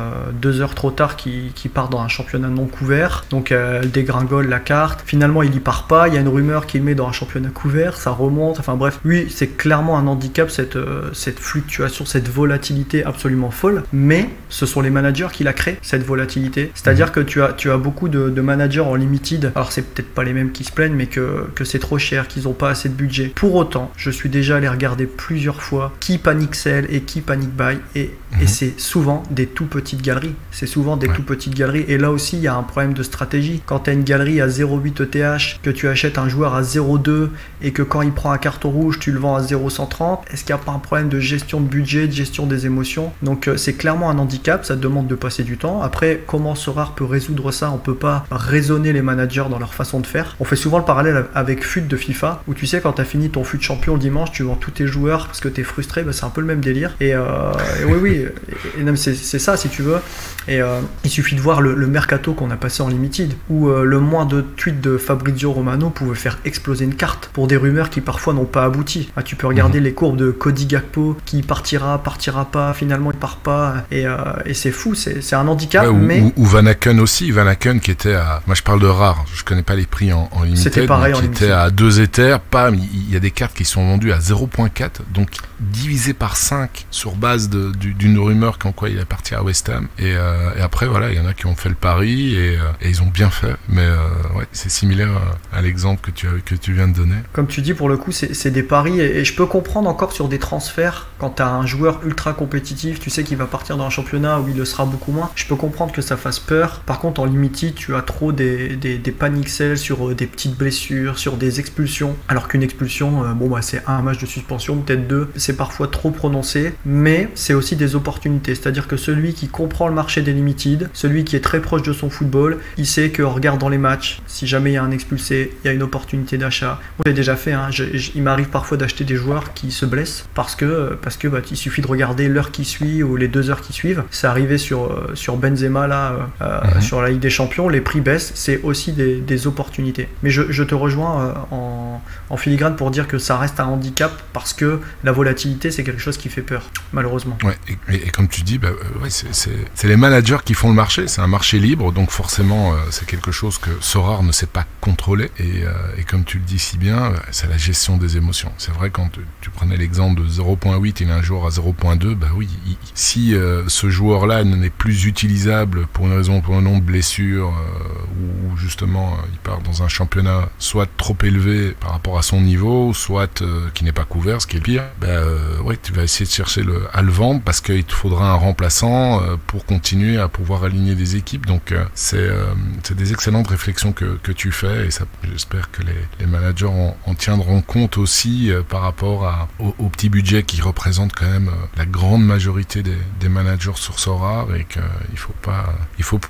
2 heures trop tard qu'il part dans un championnat non couvert. Donc elle dégringole la carte. Finalement il y part pas. Il y a une rumeur qu'il met dans un championnat couvert. Ça remonte. Enfin bref, oui, c'est clairement un handicap cette fluctuation, cette volatilité absolument folle. Mais ce sont les managers qui la créent, cette volatilité. C'est-à-dire que tu as beaucoup de managers en limited. Alors c'est peut-être pas les mêmes qui se plaignent, mais que c'est trop cher, qu'ils n'ont pas assez de budget. Pour autant, je suis déjà allé regarder plusieurs fois qui panic sell et qui panic buy, et c'est souvent des tout petites galeries. C'est souvent des tout petites galeries. Et là aussi, il y a un problème de stratégie. Quand tu as une galerie à 0,8 ETH, que tu achètes un joueur à 0,2 et que quand il prend un carton rouge, tu le vends à 0,130, est-ce qu'il n'y a pas un problème de gestion de budget, de gestion des émotions? Donc c'est clairement un handicap, ça demande de passer du temps. Après, comment Sorare peut résoudre ça? On peut pas raisonner les managers dans leur façon de faire. On fait souvent le parallèle avec FUT. FUT de FIFA, où tu sais, quand t'as fini ton FUT champion le dimanche, tu vends tous tes joueurs parce que t'es frustré, c'est un peu le même délire. Et oui, non, c'est ça si tu veux. Et il suffit de voir le mercato qu'on a passé en limited, où le moindre tweet de Fabrizio Romano pouvait faire exploser une carte pour des rumeurs qui parfois n'ont pas abouti. Tu peux regarder les courbes de Cody Gakpo qui partira pas, finalement il part pas, et c'est fou, c'est un handicap. Ouais, ou Van Aken aussi, Van Aken qui était à, moi je parle de rare, je connais pas les prix en limited, c'était pareil, qui était à 2 Ethers, il y a des cartes qui sont vendues à 0.4, donc divisé par 5 sur base d'une rumeur qu'en quoi il est parti à West Ham, et après voilà, il y en a qui ont fait le pari et ils ont bien fait, mais ouais, c'est similaire à l'exemple que tu viens de donner. Comme tu dis, pour le coup c'est des paris, et je peux comprendre encore sur des transferts, quand tu as un joueur ultra compétitif, tu sais qu'il va partir dans un championnat où il le sera beaucoup moins, je peux comprendre que ça fasse peur. Par contre en limited, tu as trop des panic sells sur des petites blessures, sur des expulsions, alors qu'une expulsion, c'est un match de suspension, peut-être 2, c'est parfois trop prononcé, mais c'est aussi des opportunités, c'est-à-dire que celui qui comprend le marché des limited, celui qui est très proche de son football, il sait qu'en regardant les matchs, si jamais il y a un expulsé, il y a une opportunité d'achat. Moi j'ai déjà fait, il m'arrive parfois d'acheter des joueurs qui se blessent parce que il suffit de regarder l'heure qui suit ou les 2 heures qui suivent. C'est arrivé sur Benzema là, sur la Ligue des Champions, les prix baissent, c'est aussi des opportunités. Mais je te rejoins en filigrane pour dire que ça reste un handicap, parce que la volatilité c'est quelque chose qui fait peur, malheureusement. Ouais, et comme tu dis, ouais, c'est les managers qui font le marché, c'est un marché libre, donc forcément c'est quelque chose que Sorare ne sait pas contrôler, et comme tu le dis si bien, c'est la gestion des émotions. C'est vrai, quand tu prenais l'exemple de 0.8, il a un joueur à 0.2, oui, si ce joueur-là n'est plus utilisable pour une raison ou pour un nombre de blessures, ou justement il part dans un championnat soit trop élevé par rapport à son niveau, soit qui n'est pas couvert, ce qui est pire, ouais, tu vas essayer de chercher à le vendre, parce qu'il te faudra un remplaçant pour continuer à pouvoir aligner des équipes. Donc c'est des excellentes réflexions que tu fais, et ça, j'espère que les managers en tiendront compte aussi par rapport au petit budget qui représente quand même la grande majorité des managers sur Sorare, et qu'il faut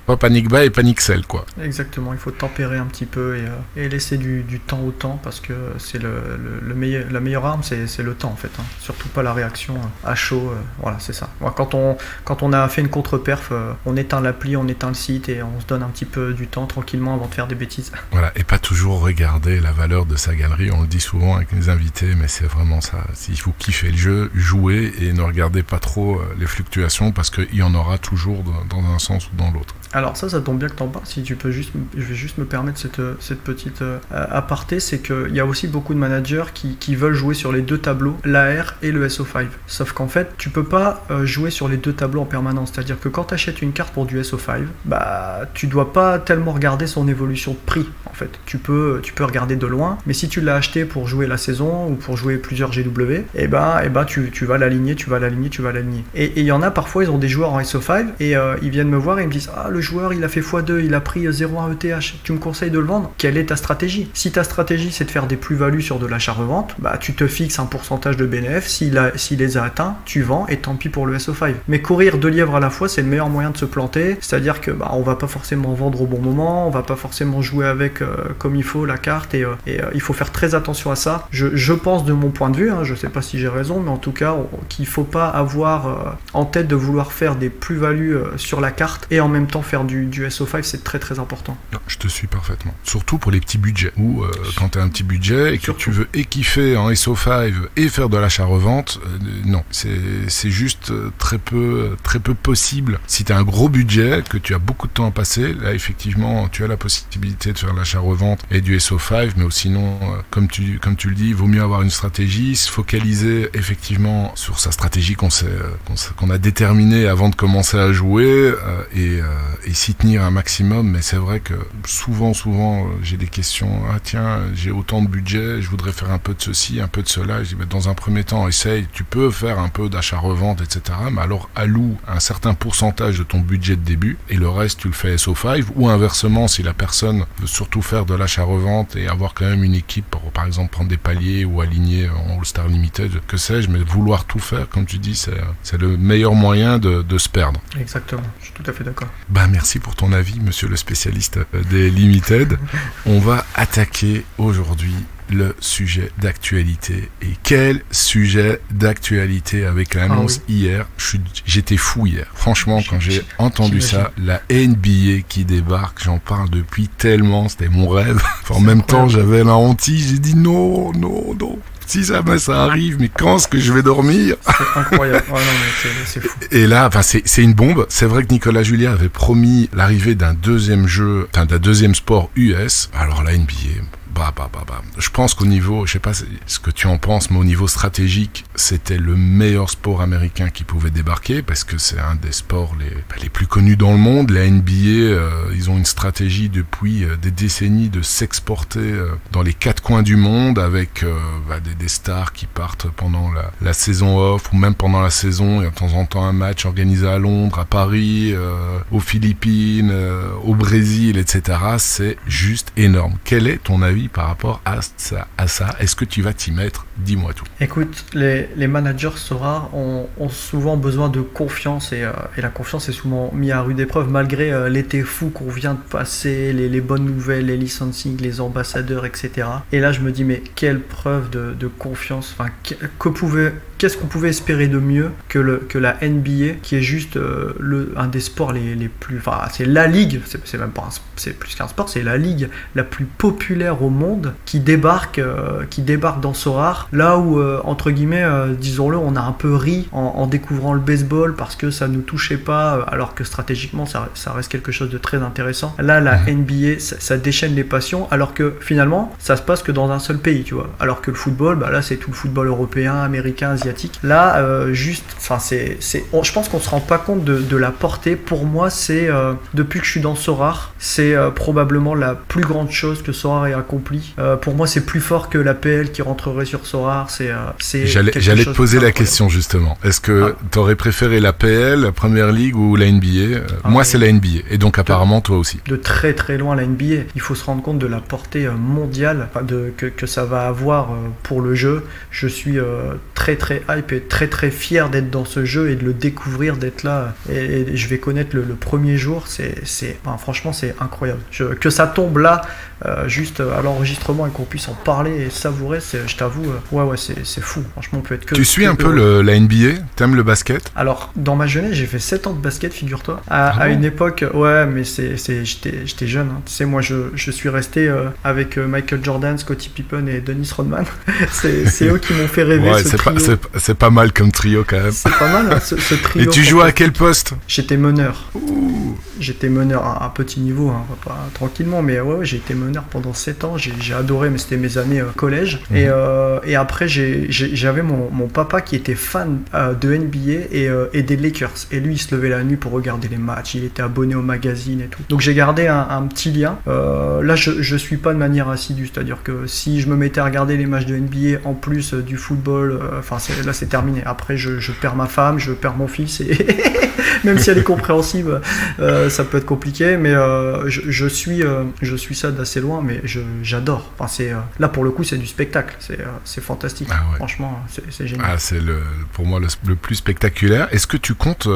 pas panic buy et panic sell, quoi. Exactement, il faut tempérer un petit peu et laisser du temps au temps, parce que c'est la meilleure arme, c'est le temps en fait, surtout pas la réaction à chaud, voilà, c'est ça. Quand on a fait une contre-perf, on éteint l'appli, on éteint le site, et on se donne un petit peu du temps tranquillement avant de faire des bêtises. Voilà, et pas toujours regarder la valeur de sa galerie, on le dit souvent avec les invités, mais c'est vraiment ça. Il faut kiffer le jeu, jouer, et ne regardez pas trop les fluctuations, parce qu'il y en aura toujours dans un sens ou dans l'autre. Alors ça tombe bien que t'en parles, si tu peux je vais juste me permettre cette petite aparté, c'est qu'il y a aussi beaucoup de managers qui veulent jouer sur les 2 tableaux, l'AR et le SO5. Sauf qu'en fait, tu peux pas jouer sur les 2 tableaux en permanence, c'est-à-dire que quand tu achètes une carte pour du SO5, tu dois pas tellement regarder son évolution de prix, en fait. Tu peux regarder de loin, mais si tu l'as acheté pour jouer la saison, ou pour jouer plusieurs GW, tu vas l'aligner. Et il y en a parfois, ils ont des joueurs en SO5, et ils viennent me voir et ils me disent: ah, le joueur il a fait x2, il a pris 0,1 ETH, tu me conseilles de le vendre? Quelle est ta stratégie? Si ta stratégie c'est de faire des plus-values sur de l'achat-revente, tu te fixes un pourcentage de bénéfice, s'il les a atteints, tu vends, et tant pis pour le SO5. Mais courir 2 lièvres à la fois, c'est le meilleur moyen de se planter, c'est-à-dire que on va pas forcément vendre au bon moment, on va pas forcément jouer avec comme il faut la carte, et il faut faire très attention à ça. Je pense, de mon point de vue, je sais pas si j'ai raison, mais en tout cas qu'il faut pas avoir en tête de vouloir faire des plus-values sur la carte et en même temps faire du SO5, c'est très très important. Non, je te suis parfaitement. Surtout pour les petits budgets, où quand tu as un petit budget et que tu veux équiffer en SO5 et faire de l'achat-revente, non, c'est juste très peu possible. Si tu as un gros budget, que tu as beaucoup de temps à passer, là effectivement tu as la possibilité de faire de l'achat-revente et du SO5, mais sinon, comme tu le dis, il vaut mieux avoir une stratégie, se focaliser effectivement sur sa stratégie qu'on a déterminée avant de commencer à jouer, et s'y tenir un maximum. Mais c'est vrai que souvent j'ai des questions: ah tiens, j'ai autant de budget, je voudrais faire un peu de ceci, un peu de cela. Je dis, dans un premier temps, essaye, tu peux faire un peu d'achat-revente, etc. Mais alors alloue un certain pourcentage de ton budget de début, et le reste tu le fais SO5, ou inversement, si la personne veut surtout faire de l'achat-revente et avoir quand même une équipe pour, par exemple, prendre des paliers ou aligner en All-Star Limited, que sais-je, mais vouloir tout faire, comme tu dis, c'est le meilleur moyen de se perdre. Exactement, je suis tout à fait d'accord. Merci pour ton avis, monsieur le spécialiste des Limited. On va attaquer aujourd'hui le sujet d'actualité. Et quel sujet d'actualité avec l'annonce hier. J'étais fou hier. Franchement, quand j'ai entendu ça, la NBA qui débarque, j'en parle depuis tellement, c'était mon rêve. En même temps, j'avais la hantise, j'ai dit non. Si jamais ça arrive, mais quand est-ce que je vais dormir? C'est incroyable. Oh non, mais c'est fou. Et là, c'est une bombe. C'est vrai que Nicolas Julia avait promis l'arrivée d'un deuxième sport US. Alors la NBA, je pense qu'au niveau, je sais pas ce que tu en penses, mais au niveau stratégique, c'était le meilleur sport américain qui pouvait débarquer parce que c'est un des sports les plus connus dans le monde. La NBA, ils ont une stratégie depuis des décennies de s'exporter dans les 4 coins du monde avec des stars qui partent pendant la saison off ou même pendant la saison. Il y a de temps en temps un match organisé à Londres, à Paris, aux Philippines, au Brésil, etc. C'est juste énorme. Quel est ton avis par rapport à ça? Est-ce que tu vas t'y mettre? Dis-moi tout. Écoute, les managers Sorare ont souvent besoin de confiance et la confiance est souvent mise à rude épreuve malgré l'été fou qu'on vient de passer, les bonnes nouvelles, les licensing, les ambassadeurs, etc. Et là je me dis mais quelle preuve de confiance, enfin qu'est-ce qu'on pouvait espérer de mieux que la NBA qui est juste un des sports les plus, enfin c'est la ligue, c'est même pas c'est plus qu'un sport, c'est la ligue la plus populaire au monde qui débarque dans Sorare, là où entre guillemets disons-le, on a un peu ri en découvrant le baseball parce que ça nous touchait pas, alors que stratégiquement ça reste quelque chose de très intéressant. Là la NBA ça déchaîne les passions, alors que finalement ça se passe que dans un seul pays, tu vois, alors que le football, là c'est tout le football européen, américain, asiatique. Là je pense qu'on se rend pas compte de la portée. Pour moi c'est depuis que je suis dans Sorare, c'est probablement la plus grande chose que Sorare ait accompli. Pour moi c'est plus fort que la PL qui rentrerait sur Sorare. J'allais te poser la question justement. Est-ce que t'aurais préféré la PL, la Première Ligue ou la NBA? Moi c'est la NBA et donc apparemment toi aussi. De très très loin la NBA. Il faut se rendre compte de la portée mondiale que ça va avoir pour le jeu. Je suis très très hype et très très fier d'être dans ce jeu et de le découvrir, d'être là et je vais connaître le premier jour. Franchement c'est incroyable. Que ça tombe là juste à l'enregistrement et qu'on puisse en parler et savourer, je t'avoue, c'est fou. Franchement on peut être que... Tu suis un peu la NBA? T'aimes le basket? Alors dans ma jeunesse j'ai fait 7 ans de basket, figure-toi. À une époque, mais j'étais jeune, hein. Tu sais, moi je suis resté avec Michael Jordan, Scottie Pippen et Dennis Rodman. c'est eux qui m'ont fait rêver. Ouais, c'est pas mal comme trio quand même. C'est pas mal hein, ce trio. Et tu jouais à quel poste? J'étais meneur. J'étais meneur à un petit niveau, hein, pas tranquillement, mais j'ai été meneur pendant 7 ans. J'ai adoré, mais c'était mes années collège. Et après j'avais mon papa qui était fan de NBA et des Lakers. Et lui il se levait la nuit pour regarder les matchs. Il était abonné au magazine et tout. Donc j'ai gardé un petit lien. Là je suis pas de manière assidue, c'est-à-dire que si je me mettais à regarder les matchs de NBA en plus du football, là c'est terminé. Après je perds ma femme, je perds mon fils et même si elle est compréhensive, ça peut être compliqué, mais je suis ça d'assez loin, mais j'adore. Là pour le coup c'est du spectacle, c'est fantastique. Franchement c'est génial. C'est pour moi le plus spectaculaire. Est-ce que tu comptes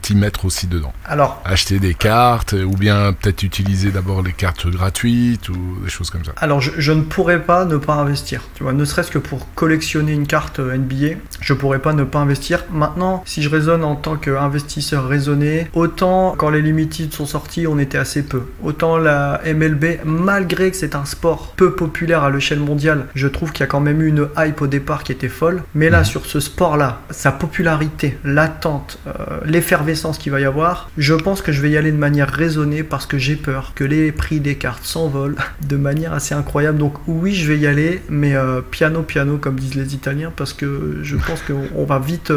t'y mettre aussi dedans? Alors, acheter des cartes ou bien peut-être utiliser d'abord les cartes gratuites ou des choses comme ça? Alors je ne pourrais pas ne pas investir, tu vois, ne serait-ce que pour collectionner une carte NBA, je pourrais pas ne pas investir. Maintenant, si je raisonne en tant qu'investisseur raisonné, autant quand les Limited sont sortis, on était assez peu. Autant la MLB, malgré que c'est un sport peu populaire à l'échelle mondiale, je trouve qu'il y a quand même eu une hype au départ qui était folle. Mais là, sur ce sport-là, sa popularité, l'attente, l'effervescence qu'il va y avoir, je pense que je vais y aller de manière raisonnée parce que j'ai peur que les prix des cartes s'envolent de manière assez incroyable. Donc oui, je vais y aller, mais piano comme disent les Italiens, parce que je pense qu'on va vite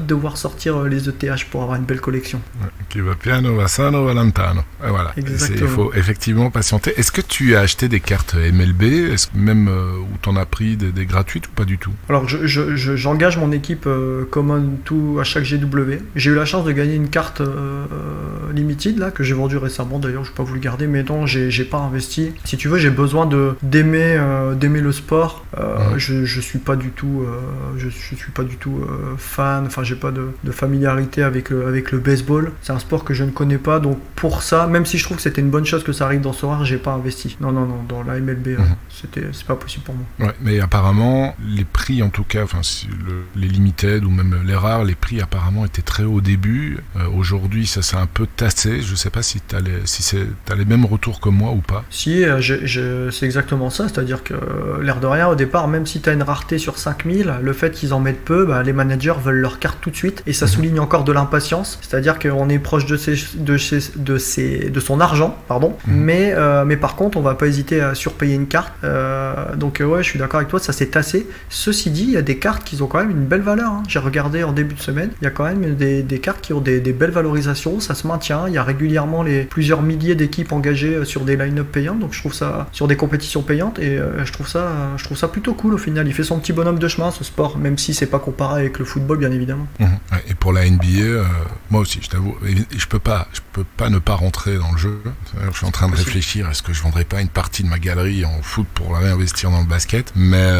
devoir sortir les ETH pour avoir une belle collection. Qui va piano, va sano, va lontano. Voilà. Il faut effectivement patienter. Est-ce que tu as acheté des cartes MLB? Est-ce que même où t'en as pris des gratuites ou pas du tout? Alors j'engage mon équipe Common tout à chaque GW. J'ai eu la chance de gagner une carte Limited là que j'ai vendu récemment. D'ailleurs, je n'ai pas voulu garder, mais non, j'ai pas investi. Si tu veux, j'ai besoin d'aimer le sport. Je suis pas du tout, fan. Enfin, j'ai pas de familiarité avec le baseball. C'est un sport que je ne connais pas, donc pour ça, même si je trouve que c'était une bonne chose que ça arrive dans Sorare, j'ai pas investi. Non, dans la MLB, c'est pas possible pour moi. Ouais, mais apparemment, les prix en tout cas, les limited ou même les rares, les prix apparemment étaient très hauts au début. Aujourd'hui, ça s'est un peu tassé. Je sais pas si t'as les mêmes retours que moi ou pas. Si, c'est exactement ça. C'est-à-dire que l'air de rien, au départ, même si t'as une rareté sur 5000, le fait qu'ils en mettent peu, les managers veulent leur carte tout de suite et ça souligne encore de l'impatience. C'est-à-dire qu'on est proche de son argent, pardon. Mais par contre, on va pas hésiter à surpayer une carte. Donc ouais, je suis d'accord avec toi, ça s'est tassé. Ceci dit, il y a des cartes qui ont quand même une belle valeur. Hein. J'ai regardé en début de semaine, il y a quand même des cartes qui ont des belles valorisations, ça se maintient. Il y a régulièrement plusieurs milliers d'équipes engagées sur des line-up payantes, donc je trouve ça sur des compétitions payantes et je trouve ça plutôt cool au final. Il fait son petit bonhomme de chemin ce sport, même si c'est pas comparé avec le football bien évidemment. Et pour la NBA, moi aussi, je t'avoue, je peux pas ne pas rentrer dans le jeu. Je suis en train de réfléchir, est-ce que je vendrais pas une partie de ma galerie en foot pour réinvestir dans le basket, mais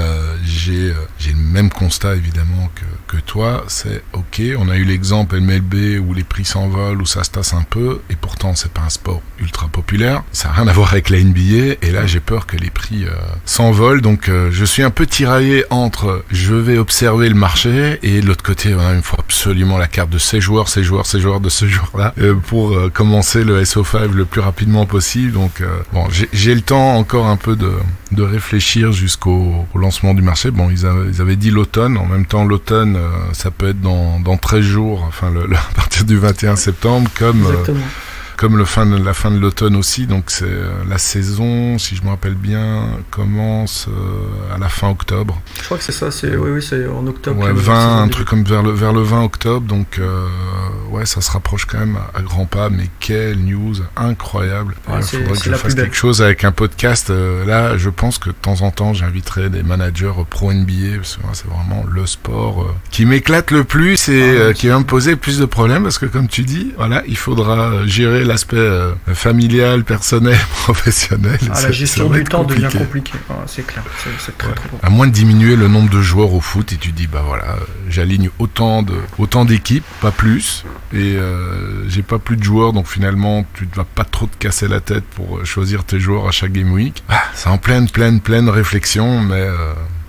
j'ai le même constat évidemment que toi, c'est ok, on a eu l'exemple MLB où les prix s'envolent, où ça se tasse un peu, et pourtant c'est pas un sport ultra populaire, ça n'a rien à voir avec la NBA, et là j'ai peur que les prix s'envolent, donc je suis un peu tiraillé entre je vais observer le marché, et de l'autre côté, il me faut absolument la carte de ces joueurs de ce joueur-là, pour commencer le SO5 le plus rapidement possible, donc bon, j'ai le temps encore un peu de réfléchir jusqu'au lancement du marché. Bon, ils avaient dit l'automne, en même temps l'automne ça peut être dans 13 jours, enfin à partir du 21 septembre, comme la fin de l'automne aussi, donc c'est la saison, si je me rappelle bien, commence à la fin octobre. Je crois que c'est ça, c'est en octobre. Ouais, 20, un truc comme vers le 20 octobre, donc ouais, ça se rapproche quand même à grands pas, mais quelle news incroyable. Il faudrait que je fasse quelque chose avec un podcast. Là, je pense que de temps en temps, j'inviterai des managers pro NBA, parce que c'est vraiment le sport qui m'éclate le plus et qui va me poser plus de problèmes, parce que comme tu dis, voilà, il faudra gérer l'aspect familial, personnel, professionnel. La gestion du temps devient compliquée. C'est clair, c'est très compliqué. À moins de diminuer le nombre de joueurs au foot, et tu dis, bah voilà, j'aligne autant d'équipes, pas plus, et j'ai pas plus de joueurs, donc finalement, tu ne vas pas trop te casser la tête pour choisir tes joueurs à chaque game week. C'est en pleine réflexion, mais...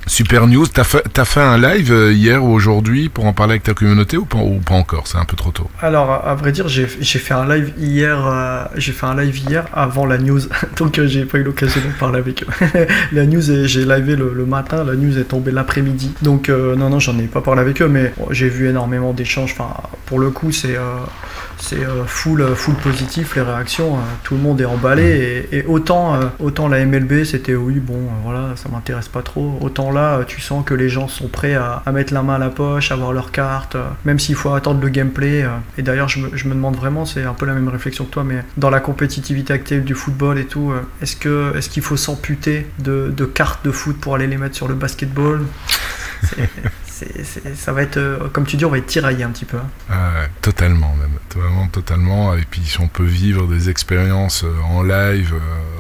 Super news, t'as fait un live hier ou aujourd'hui pour en parler avec ta communauté ou pas encore? C'est un peu trop tôt. Alors à vrai dire, j'ai fait un live hier, avant la news, donc j'ai pas eu l'occasion d'en parler avec eux. La news, j'ai livé le matin, la news est tombée l'après-midi, donc non, j'en ai pas parlé avec eux, mais j'ai vu énormément d'échanges. Enfin, pour le coup, c'est full positif les réactions, tout le monde est emballé et autant la MLB c'était oui bon voilà ça m'intéresse pas trop, autant là tu sens que les gens sont prêts à mettre la main à la poche, à avoir leur carte, même s'il faut attendre le gameplay, et d'ailleurs je me demande vraiment, c'est un peu la même réflexion que toi, mais dans la compétitivité actuelle du football et tout, est-ce qu'il faut s'amputer de cartes de foot pour aller les mettre sur le basketball? Ça va être, comme tu dis, on va être tiraillé un petit peu. Totalement même, vraiment totalement. Et puis si on peut vivre des expériences en live,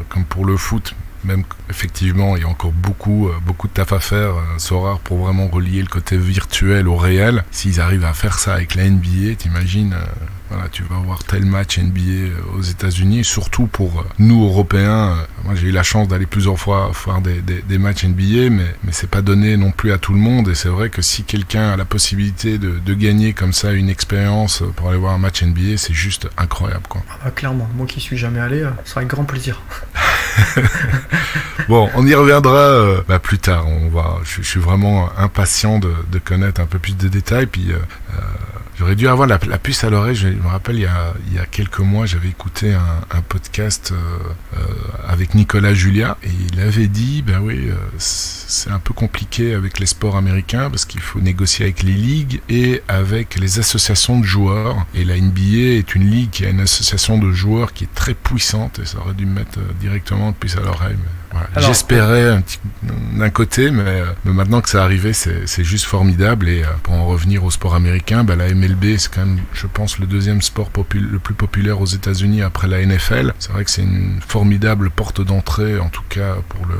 comme pour le foot, même effectivement il y a encore beaucoup de taf à faire, Sorare, pour vraiment relier le côté virtuel au réel. S'ils arrivent à faire ça avec la NBA, t'imagines, voilà, tu vas avoir tel match NBA aux États-Unis, surtout pour nous Européens. Moi j'ai eu la chance d'aller plusieurs fois voir des matchs NBA, mais c'est pas donné non plus à tout le monde, et c'est vrai que si quelqu'un a la possibilité de gagner comme ça une expérience pour aller voir un match NBA, c'est juste incroyable, quoi. Clairement, moi qui suis jamais allé, ce sera avec grand plaisir. Bon, on y reviendra plus tard. Je suis vraiment impatient de connaître un peu plus de détails. Puis j'aurais dû avoir la puce à l'oreille. Je me rappelle, il y a quelques mois, j'avais écouté un podcast avec Nicolas Julia, et il avait dit, ben oui, c'est un peu compliqué avec les sports américains parce qu'il faut négocier avec les ligues et avec les associations de joueurs. Et la NBA est une ligue qui a une association de joueurs qui est très puissante et ça aurait dû me mettre directement depuis à l'oreille. Voilà. J'espérais d'un côté, mais maintenant que ça arrivé, c'est juste formidable. Et pour en revenir au sport américain, la MLB, c'est quand même, je pense, le deuxième sport le plus populaire aux États-Unis après la NFL. C'est vrai que c'est une formidable porte d'entrée, en tout cas pour le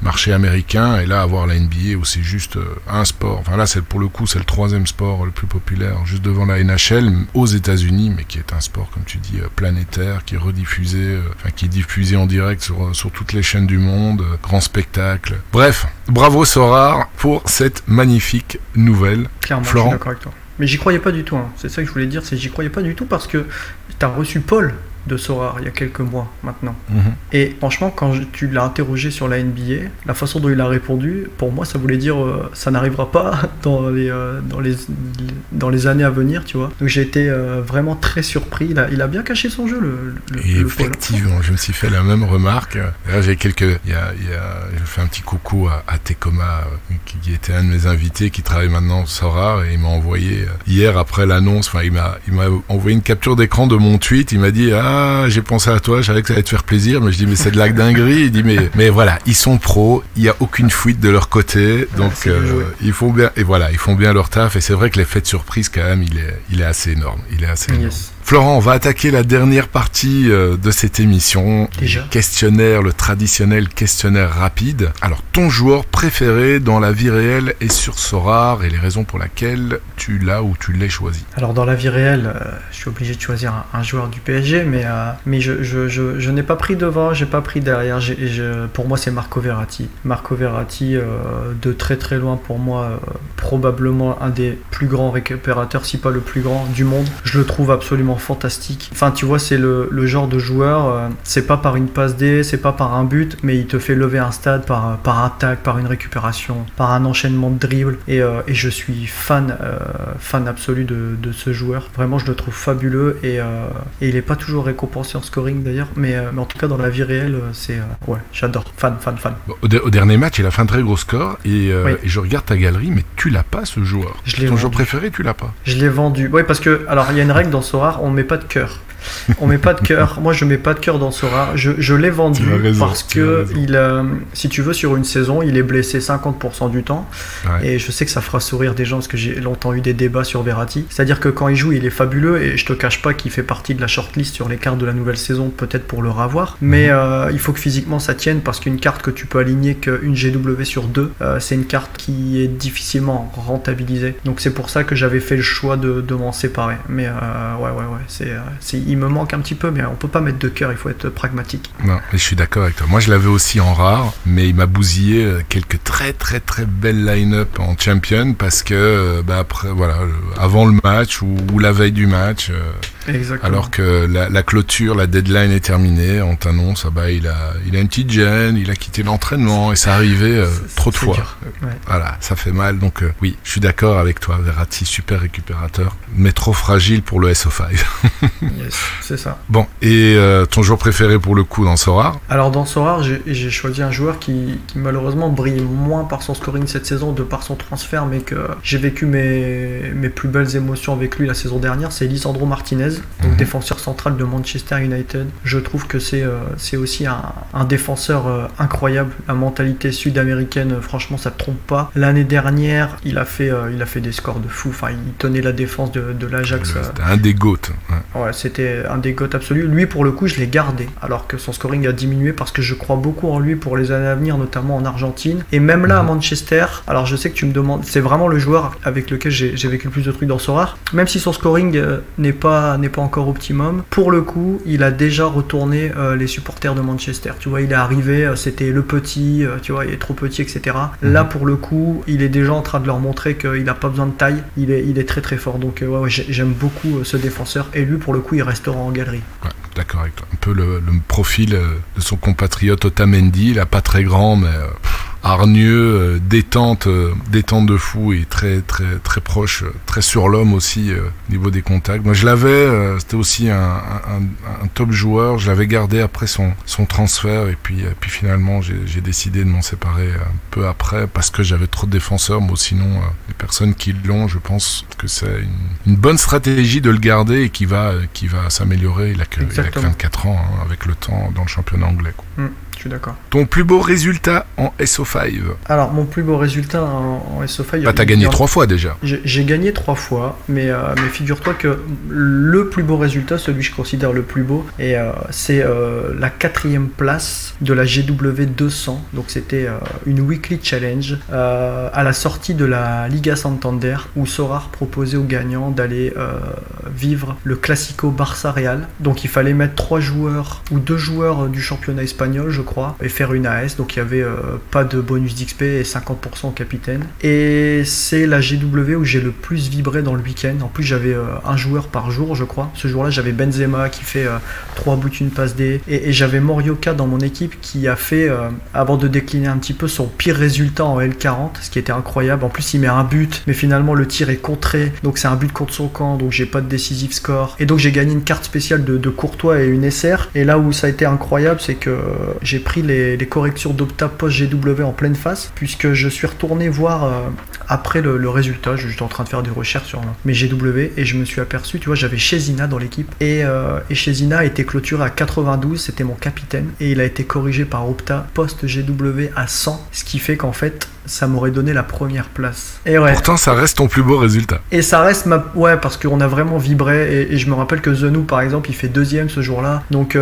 marché américain. Et là, avoir la NBA où c'est juste un sport. Enfin là, pour le coup, c'est le troisième sport le plus populaire, juste devant la NHL aux États-Unis, mais qui est un sport, comme tu dis, planétaire, qui est rediffusé, qui est diffusé en direct sur toutes les chaînes du monde. Grand spectacle. Bref, bravo Sorare pour cette magnifique nouvelle. Clairement, Florent. je suis d'accord avec toi. Mais j'y croyais pas du tout. C'est ça que je voulais dire, j'y croyais pas du tout parce que tu as reçu Paul de Sorare il y a quelques mois maintenant. Et franchement, quand tu l'as interrogé sur la NBA, la façon dont il a répondu, pour moi, ça voulait dire ça n'arrivera pas dans les années à venir, tu vois. Donc j'ai été vraiment très surpris. Il a bien caché son jeu, le effectivement, Paul. je me suis fait la même remarque. Là, j'ai fait un petit coucou à Tekoma, qui était un de mes invités, qui travaille maintenant au Sorare, et il m'a envoyé hier après l'annonce. Il m'a envoyé une capture d'écran de mon tweet. Il m'a dit j'ai pensé à toi, je savais que ça allait te faire plaisir, mais je dis mais c'est de la dinguerie. Il dit mais voilà, ils sont pros, il y a aucune fuite de leur côté, donc ils font bien leur taf. Et c'est vrai que l'effet de surprise quand même, il est assez énorme. Yes. Florent, on va attaquer la dernière partie de cette émission. Déjà. Le traditionnel questionnaire rapide. Alors, ton joueur préféré dans la vie réelle et sur Sorare et les raisons pour lesquelles tu l'as ou tu l'as choisi. Alors, dans la vie réelle, je suis obligé de choisir un joueur du PSG, mais je n'ai pas pris devant, j'ai pas pris derrière. Pour moi, c'est Marco Verratti. Marco Verratti, de très très loin pour moi, probablement un des plus grands récupérateurs, si pas le plus grand du monde. Je le trouve absolument fantastique. Enfin, tu vois, c'est le genre de joueur, c'est pas par une passe D, c'est pas par un but, mais il te fait lever un stade par un tac, par une récupération, par un enchaînement de dribbles. Et je suis fan absolu de ce joueur. Vraiment, je le trouve fabuleux et il est pas toujours récompensé en scoring d'ailleurs, mais en tout cas dans la vie réelle, j'adore. Fan. Bon, au dernier match, il a fait un très gros score et je regarde ta galerie, mais tu l'as pas ce joueur. Ton joueur préféré, tu l'as pas. Je l'ai vendu. Oui, parce que alors il y a une règle dans Sorare, on met pas de cœur. On met pas de cœur. Moi, je mets pas de cœur dans Sorare. Je l'ai vendu parce que si tu veux, sur une saison, il est blessé 50% du temps. Ouais. Et je sais que ça fera sourire des gens parce que j'ai longtemps eu des débats sur Verratti. C'est-à-dire que quand il joue, il est fabuleux et je te cache pas qu'il fait partie de la shortlist sur les cartes de la nouvelle saison, peut-être pour le revoir. Mais il faut que physiquement ça tienne parce qu'une carte que tu peux aligner qu'une GW sur 2, c'est une carte qui est difficilement rentabilisée. Donc c'est pour ça que j'avais fait le choix de m'en séparer. Mais il me manque un petit peu, mais on peut pas mettre de cœur, il faut être pragmatique. Non, mais je suis d'accord avec toi. Moi, je l'avais aussi en rare, mais il m'a bousillé quelques très très très belles line-up en champion parce que après, avant le match ou la veille du match, alors que la clôture, la deadline est terminée, on t'annonce il a une petite gêne, il a quitté l'entraînement et ça arrivait trop de fois. Ouais. Voilà, ça fait mal. Donc oui, je suis d'accord avec toi. Verratti, super récupérateur, mais trop fragile pour le SO5. Yes, c'est ça. Bon, et ton joueur préféré pour le coup dans Sorare? Alors dans Sorare, j'ai choisi un joueur qui malheureusement brille moins par son scoring cette saison, de par son transfert, mais que j'ai vécu mes plus belles émotions avec lui la saison dernière, c'est Lisandro Martinez, donc défenseur central de Manchester United. Je trouve que c'est aussi un défenseur incroyable. La mentalité sud-américaine, franchement, ça ne trompe pas. L'année dernière, il a fait des scores de fou. Enfin, il tenait la défense de l'Ajax. C'était un des GOAT. Ouais, c'était un des GOAT absolus. Lui, pour le coup, je l'ai gardé, alors que son scoring a diminué parce que je crois beaucoup en lui pour les années à venir, notamment en Argentine. Et même là, à Manchester, alors je sais que tu me demandes, c'est vraiment le joueur avec lequel j'ai vécu le plus de trucs dans Sorare. Même si son scoring n'est pas encore optimum, pour le coup, il a déjà retourné les supporters de Manchester. Tu vois, il est arrivé, c'était le petit, tu vois, il est trop petit, etc. Là, pour le coup, il est déjà en train de leur montrer qu'il n'a pas besoin de taille. Il est très très fort. Donc, j'aime beaucoup ce défenseur. Et lui, pour le coup, il restera en galerie. Ouais, d'accord avec toi. Un peu le profil de son compatriote Otamendi, là, pas très grand, mais hargneux, détente de fou et très très proche, très sur l'homme aussi au niveau des contacts. Moi je l'avais, c'était aussi un top joueur. Je l'avais gardé après son transfert et puis finalement j'ai décidé de m'en séparer un peu après parce que j'avais trop de défenseurs. Moi sinon les personnes qui l'ont, je pense que c'est une bonne stratégie de le garder et qui va s'améliorer. Il a que 24 ans avec le temps dans le championnat anglais, quoi. Je suis d'accord. Ton plus beau résultat en SO5? Alors, mon plus beau résultat en SO5... Bah, t'as gagné 3 fois déjà. J'ai gagné 3 fois, mais figure-toi que le plus beau résultat, celui que je considère le plus beau, c'est la 4e place de la GW 200. Donc, c'était une weekly challenge à la sortie de la Liga Santander, où Sorare proposait aux gagnants d'aller vivre le Classico Barça-Real. Donc, il fallait mettre 3 joueurs ou 2 joueurs du championnat espagnol, je crois, et faire une AS. Donc il n'y avait pas de bonus d'XP et 50% au capitaine. Et c'est la GW où j'ai le plus vibré dans le week-end. En plus j'avais un joueur par jour, je crois. Ce jour-là j'avais Benzema qui fait 3 buts, une passe D, et j'avais Morioka dans mon équipe qui a fait, avant de décliner un petit peu, son pire résultat en L40, ce qui était incroyable. En plus il met un but, mais finalement le tir est contré, donc c'est un but contre son camp, donc j'ai pas de décisif score. Et donc j'ai gagné une carte spéciale de Courtois et une SR. Et là où ça a été incroyable, c'est que j'ai pris les corrections d'Opta post-GW en pleine face, puisque je suis retourné voir après le résultat. J'étais en train de faire des recherches sur mes GW et je me suis aperçu, tu vois, j'avais Chezina dans l'équipe et Chezina a été clôturé à 92, c'était mon capitaine, et il a été corrigé par Opta post-GW à 100, ce qui fait qu'en fait ça m'aurait donné la première place. Et ouais. Pourtant ça reste ton plus beau résultat. Et ça reste ouais, parce qu'on a vraiment vibré, et je me rappelle que Zenou par exemple il fait 2e ce jour-là, donc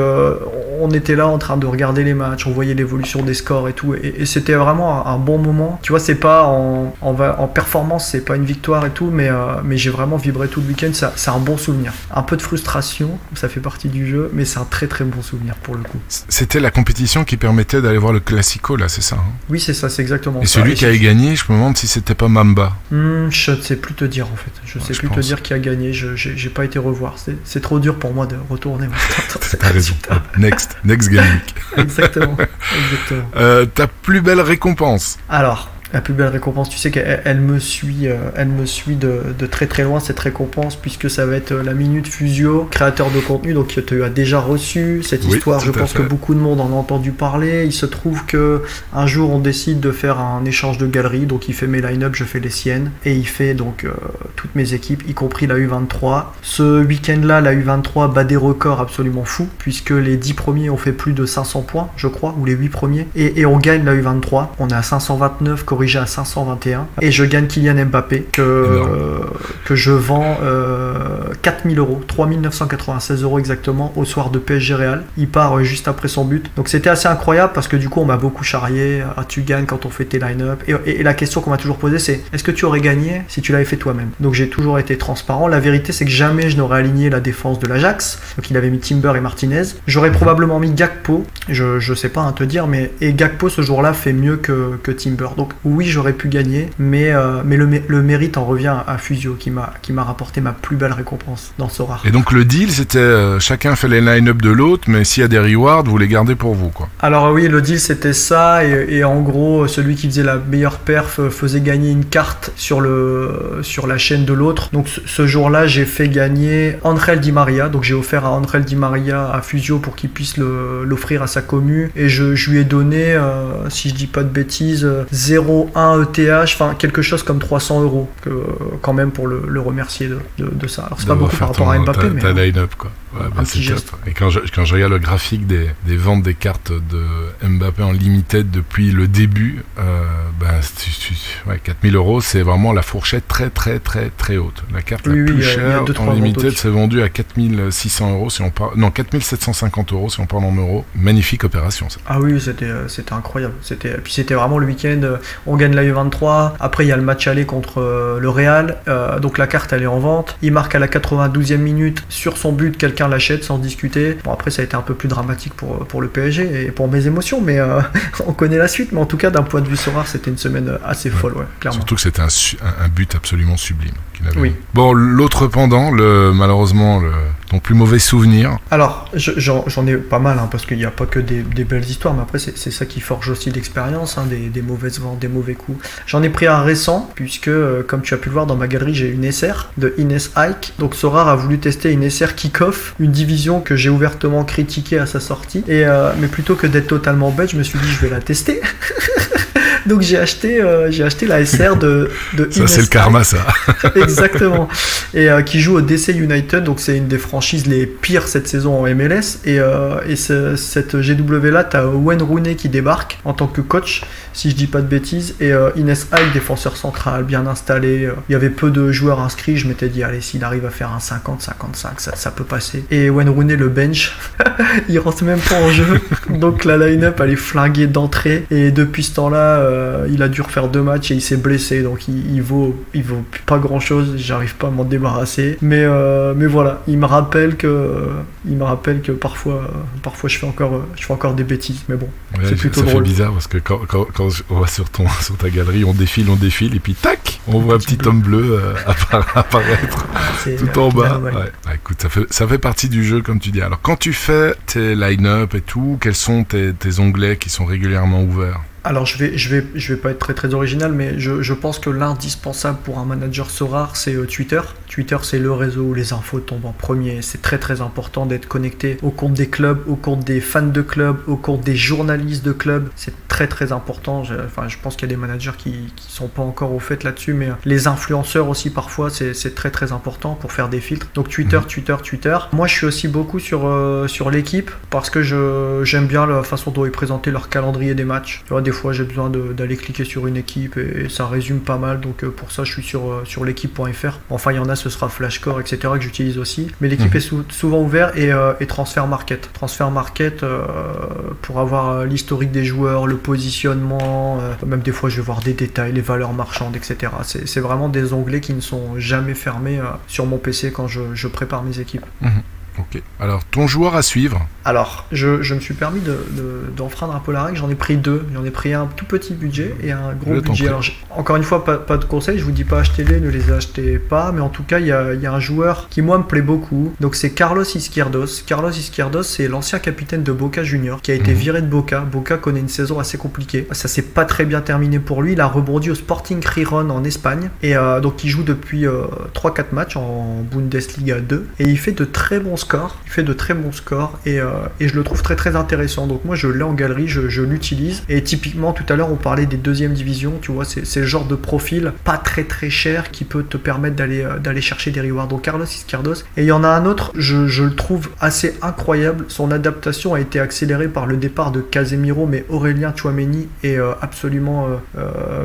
on était là en train de regarder les matchs, on voyait l'évolution des scores et tout, et c'était vraiment un bon moment. Tu vois, c'est pas en performance, c'est pas une victoire et tout, mais j'ai vraiment vibré tout le week-end. C'est un bon souvenir. Un peu de frustration, ça fait partie du jeu, mais c'est un très très bon souvenir pour le coup. C'était la compétition qui permettait d'aller voir le Classico là, c'est ça, hein? Oui, c'est ça, c'est exactement et ça. Celui qui a gagné, je me demande si c'était pas Mamba. Je ne sais plus te dire en fait. Je sais plus te dire qui a gagné. J'ai pas été revoir. C'est trop dur pour moi de retourner. T'as raison. Next gaming. Exactement. Ta plus belle récompense? Alors, la plus belle récompense, tu sais qu'elle me suit de très très loin, cette récompense, puisque ça va être la Minute Fusio, créateur de contenu, donc tu as déjà reçu cette histoire. Je pense que beaucoup de monde en a entendu parler. Il se trouve que un jour on décide de faire un échange de galeries, donc il fait mes line-up, je fais les siennes, et il fait donc toutes mes équipes, y compris la U23. Ce week-end-là, la U23 bat des records absolument fous, puisque les 10 premiers ont fait plus de 500 points, je crois, ou les 8 premiers, et on gagne la U23. On est à 529, corrigé à 521, et je gagne Kylian Mbappé que je vends 4000 €, 3996 € exactement, au soir de PSG Real. Il part juste après son but, donc c'était assez incroyable parce que du coup on m'a beaucoup charrié. Tu gagnes quand on fait tes line-up, et la question qu'on m'a toujours posée, c'est est-ce que tu aurais gagné si tu l'avais fait toi-même? Donc j'ai toujours été transparent. La vérité c'est que jamais je n'aurais aligné la défense de l'Ajax, donc il avait mis Timber et Martinez. J'aurais probablement mis Gakpo, je sais pas te dire, mais Gakpo ce jour-là fait mieux que Timber, donc oui, j'aurais pu gagner, mais le mérite en revient à Fusio qui m'a rapporté ma plus belle récompense dans Sorare. Et donc le deal, c'était chacun fait les line-up de l'autre, mais s'il y a des rewards, vous les gardez pour vous, quoi. Alors oui, le deal c'était ça, et en gros, celui qui faisait la meilleure perf faisait gagner une carte sur la chaîne de l'autre. Donc ce jour-là, j'ai fait gagner Angel Di Maria, donc j'ai offert à Angel Di Maria à Fusio pour qu'il puisse l'offrir à sa commu, et je lui ai donné, si je dis pas de bêtises, 0,1 ETH, enfin quelque chose comme 300 €, quand même, pour le remercier de ça. Alors c'est pas beaucoup par rapport à Mbappé, mais ta line-up, quoi. Ouais, c'est geste. top. Et quand je regarde le graphique des ventes des cartes de Mbappé en limited depuis le début, 4000 €, c'est vraiment la fourchette très très très très haute. La carte la plus chère en limited s'est vendue à 4600 € si on parle, non, 4750 € si on parle en euros. Magnifique opération, ça. Ah oui, c'était incroyable. Puis c'était vraiment le week-end. On gagne la U23. Après il y a le match aller contre le Real. Donc la carte elle est en vente. Il marque à la 92e minute sur son but. Quelqu'un l'achète sans discuter. Bon, après ça a été un peu plus dramatique pour le PSG et pour mes émotions, mais on connaît la suite. Mais en tout cas, d'un point de vue Sorare, c'était une semaine assez folle, ouais, clairement. Surtout que c'était un but absolument sublime qu'il avait. Oui. Bon, l'autre pendant, malheureusement ton plus mauvais souvenir? Alors, j'en ai pas mal, parce qu'il n'y a pas que des belles histoires, mais après, c'est ça qui forge aussi l'expérience, des mauvaises ventes, des mauvais coups. J'en ai pris un récent, puisque, comme tu as pu le voir dans ma galerie, j'ai une SR de Ines Ike. Donc, Sorare a voulu tester une SR Kick-Off, une division que j'ai ouvertement critiquée à sa sortie. Mais plutôt que d'être totalement bête, je me suis dit, je vais la tester. Donc j'ai acheté la SR de ça Ines c'est le karma, ça. Exactement. Et qui joue au DC United, donc c'est une des franchises les pires cette saison en MLS. Et cette GW là, t'as Wayne Rooney qui débarque en tant que coach, si je dis pas de bêtises, et Ines Ike, défenseur central, bien installé. Il y avait peu de joueurs inscrits, je m'étais dit allez, s'il arrive à faire un 50-55, ça peut passer. Et Wayne Rooney le bench, il rentre même pas en jeu. Donc la line-up elle est flinguée d'entrée, et depuis ce temps-là il a dû refaire 2 matchs et il s'est blessé, donc il vaut pas grand chose, j'arrive pas à m'en débarrasser, mais voilà, il me rappelle que parfois je fais encore des bêtises, mais bon, ouais, c'est plutôt drôle. Ça fait bizarre parce que quand on va sur ta galerie, on défile et puis tac, on voit un petit homme bleu apparaître tout en bas. Ouais, écoute, ça fait partie du jeu, comme tu dis. Alors quand tu fais tes line-up et tout, quels sont tes onglets qui sont régulièrement ouverts? Alors je vais pas être très très original, mais je pense que l'indispensable pour un manager Sorare, c'est Twitter. Twitter, c'est le réseau où les infos tombent en premier. C'est très très important d'être connecté au compte des clubs, au compte des fans de clubs, au compte des journalistes de clubs. C'est très très important. Je pense qu'il y a des managers qui sont pas encore au fait là-dessus, mais les influenceurs aussi parfois, c'est très très important pour faire des filtres. Donc Twitter. Moi, je suis aussi beaucoup sur l'équipe parce que j'aime bien la façon dont ils présentaient leur calendrier des matchs. Tu vois, des fois, j'ai besoin d'aller cliquer sur une équipe et ça résume pas mal. Donc pour ça, je suis sur l'équipe.fr. Enfin, il y en a, ce sera Flashcore, etc. que j'utilise aussi. Mais l'équipe est souvent ouverte et Transfer Market. Transfer Market pour avoir l'historique des joueurs, le positionnement. Même des fois, je vais voir des détails, les valeurs marchandes, etc. C'est vraiment des onglets qui ne sont jamais fermés sur mon PC quand je prépare mes équipes. Ok. Alors, ton joueur à suivre? Alors, je me suis permis d'enfreindre un peu la règle. J'en ai pris 2. J'en ai pris un tout petit budget et un gros budget. Alors, encore une fois, pas de conseils. Je vous dis pas achetez-les, ne les achetez pas. Mais en tout cas, il y a un joueur qui, moi, me plaît beaucoup. Donc, c'est Carlos Izquierdos. Carlos Izquierdos, c'est l'ancien capitaine de Boca Juniors qui a été viré de Boca. Boca connaît une saison assez compliquée. Ça s'est pas très bien terminé pour lui. Il a rebondi au Sporting Gijón en Espagne. Et donc, il joue depuis 3-4 matchs en Bundesliga 2. Et il fait de très bons scores. Et je le trouve très très intéressant. Donc moi je l'ai en galerie, je l'utilise. Et typiquement tout à l'heure on parlait des deuxièmes divisions, tu vois, c'est le genre de profil pas très très cher qui peut te permettre d'aller chercher des rewards. Donc Carlos Izquierdos. Et il y en a un autre, je le trouve assez incroyable. Son adaptation a été accélérée par le départ de Casemiro, mais Aurélien Tchouaméni est absolument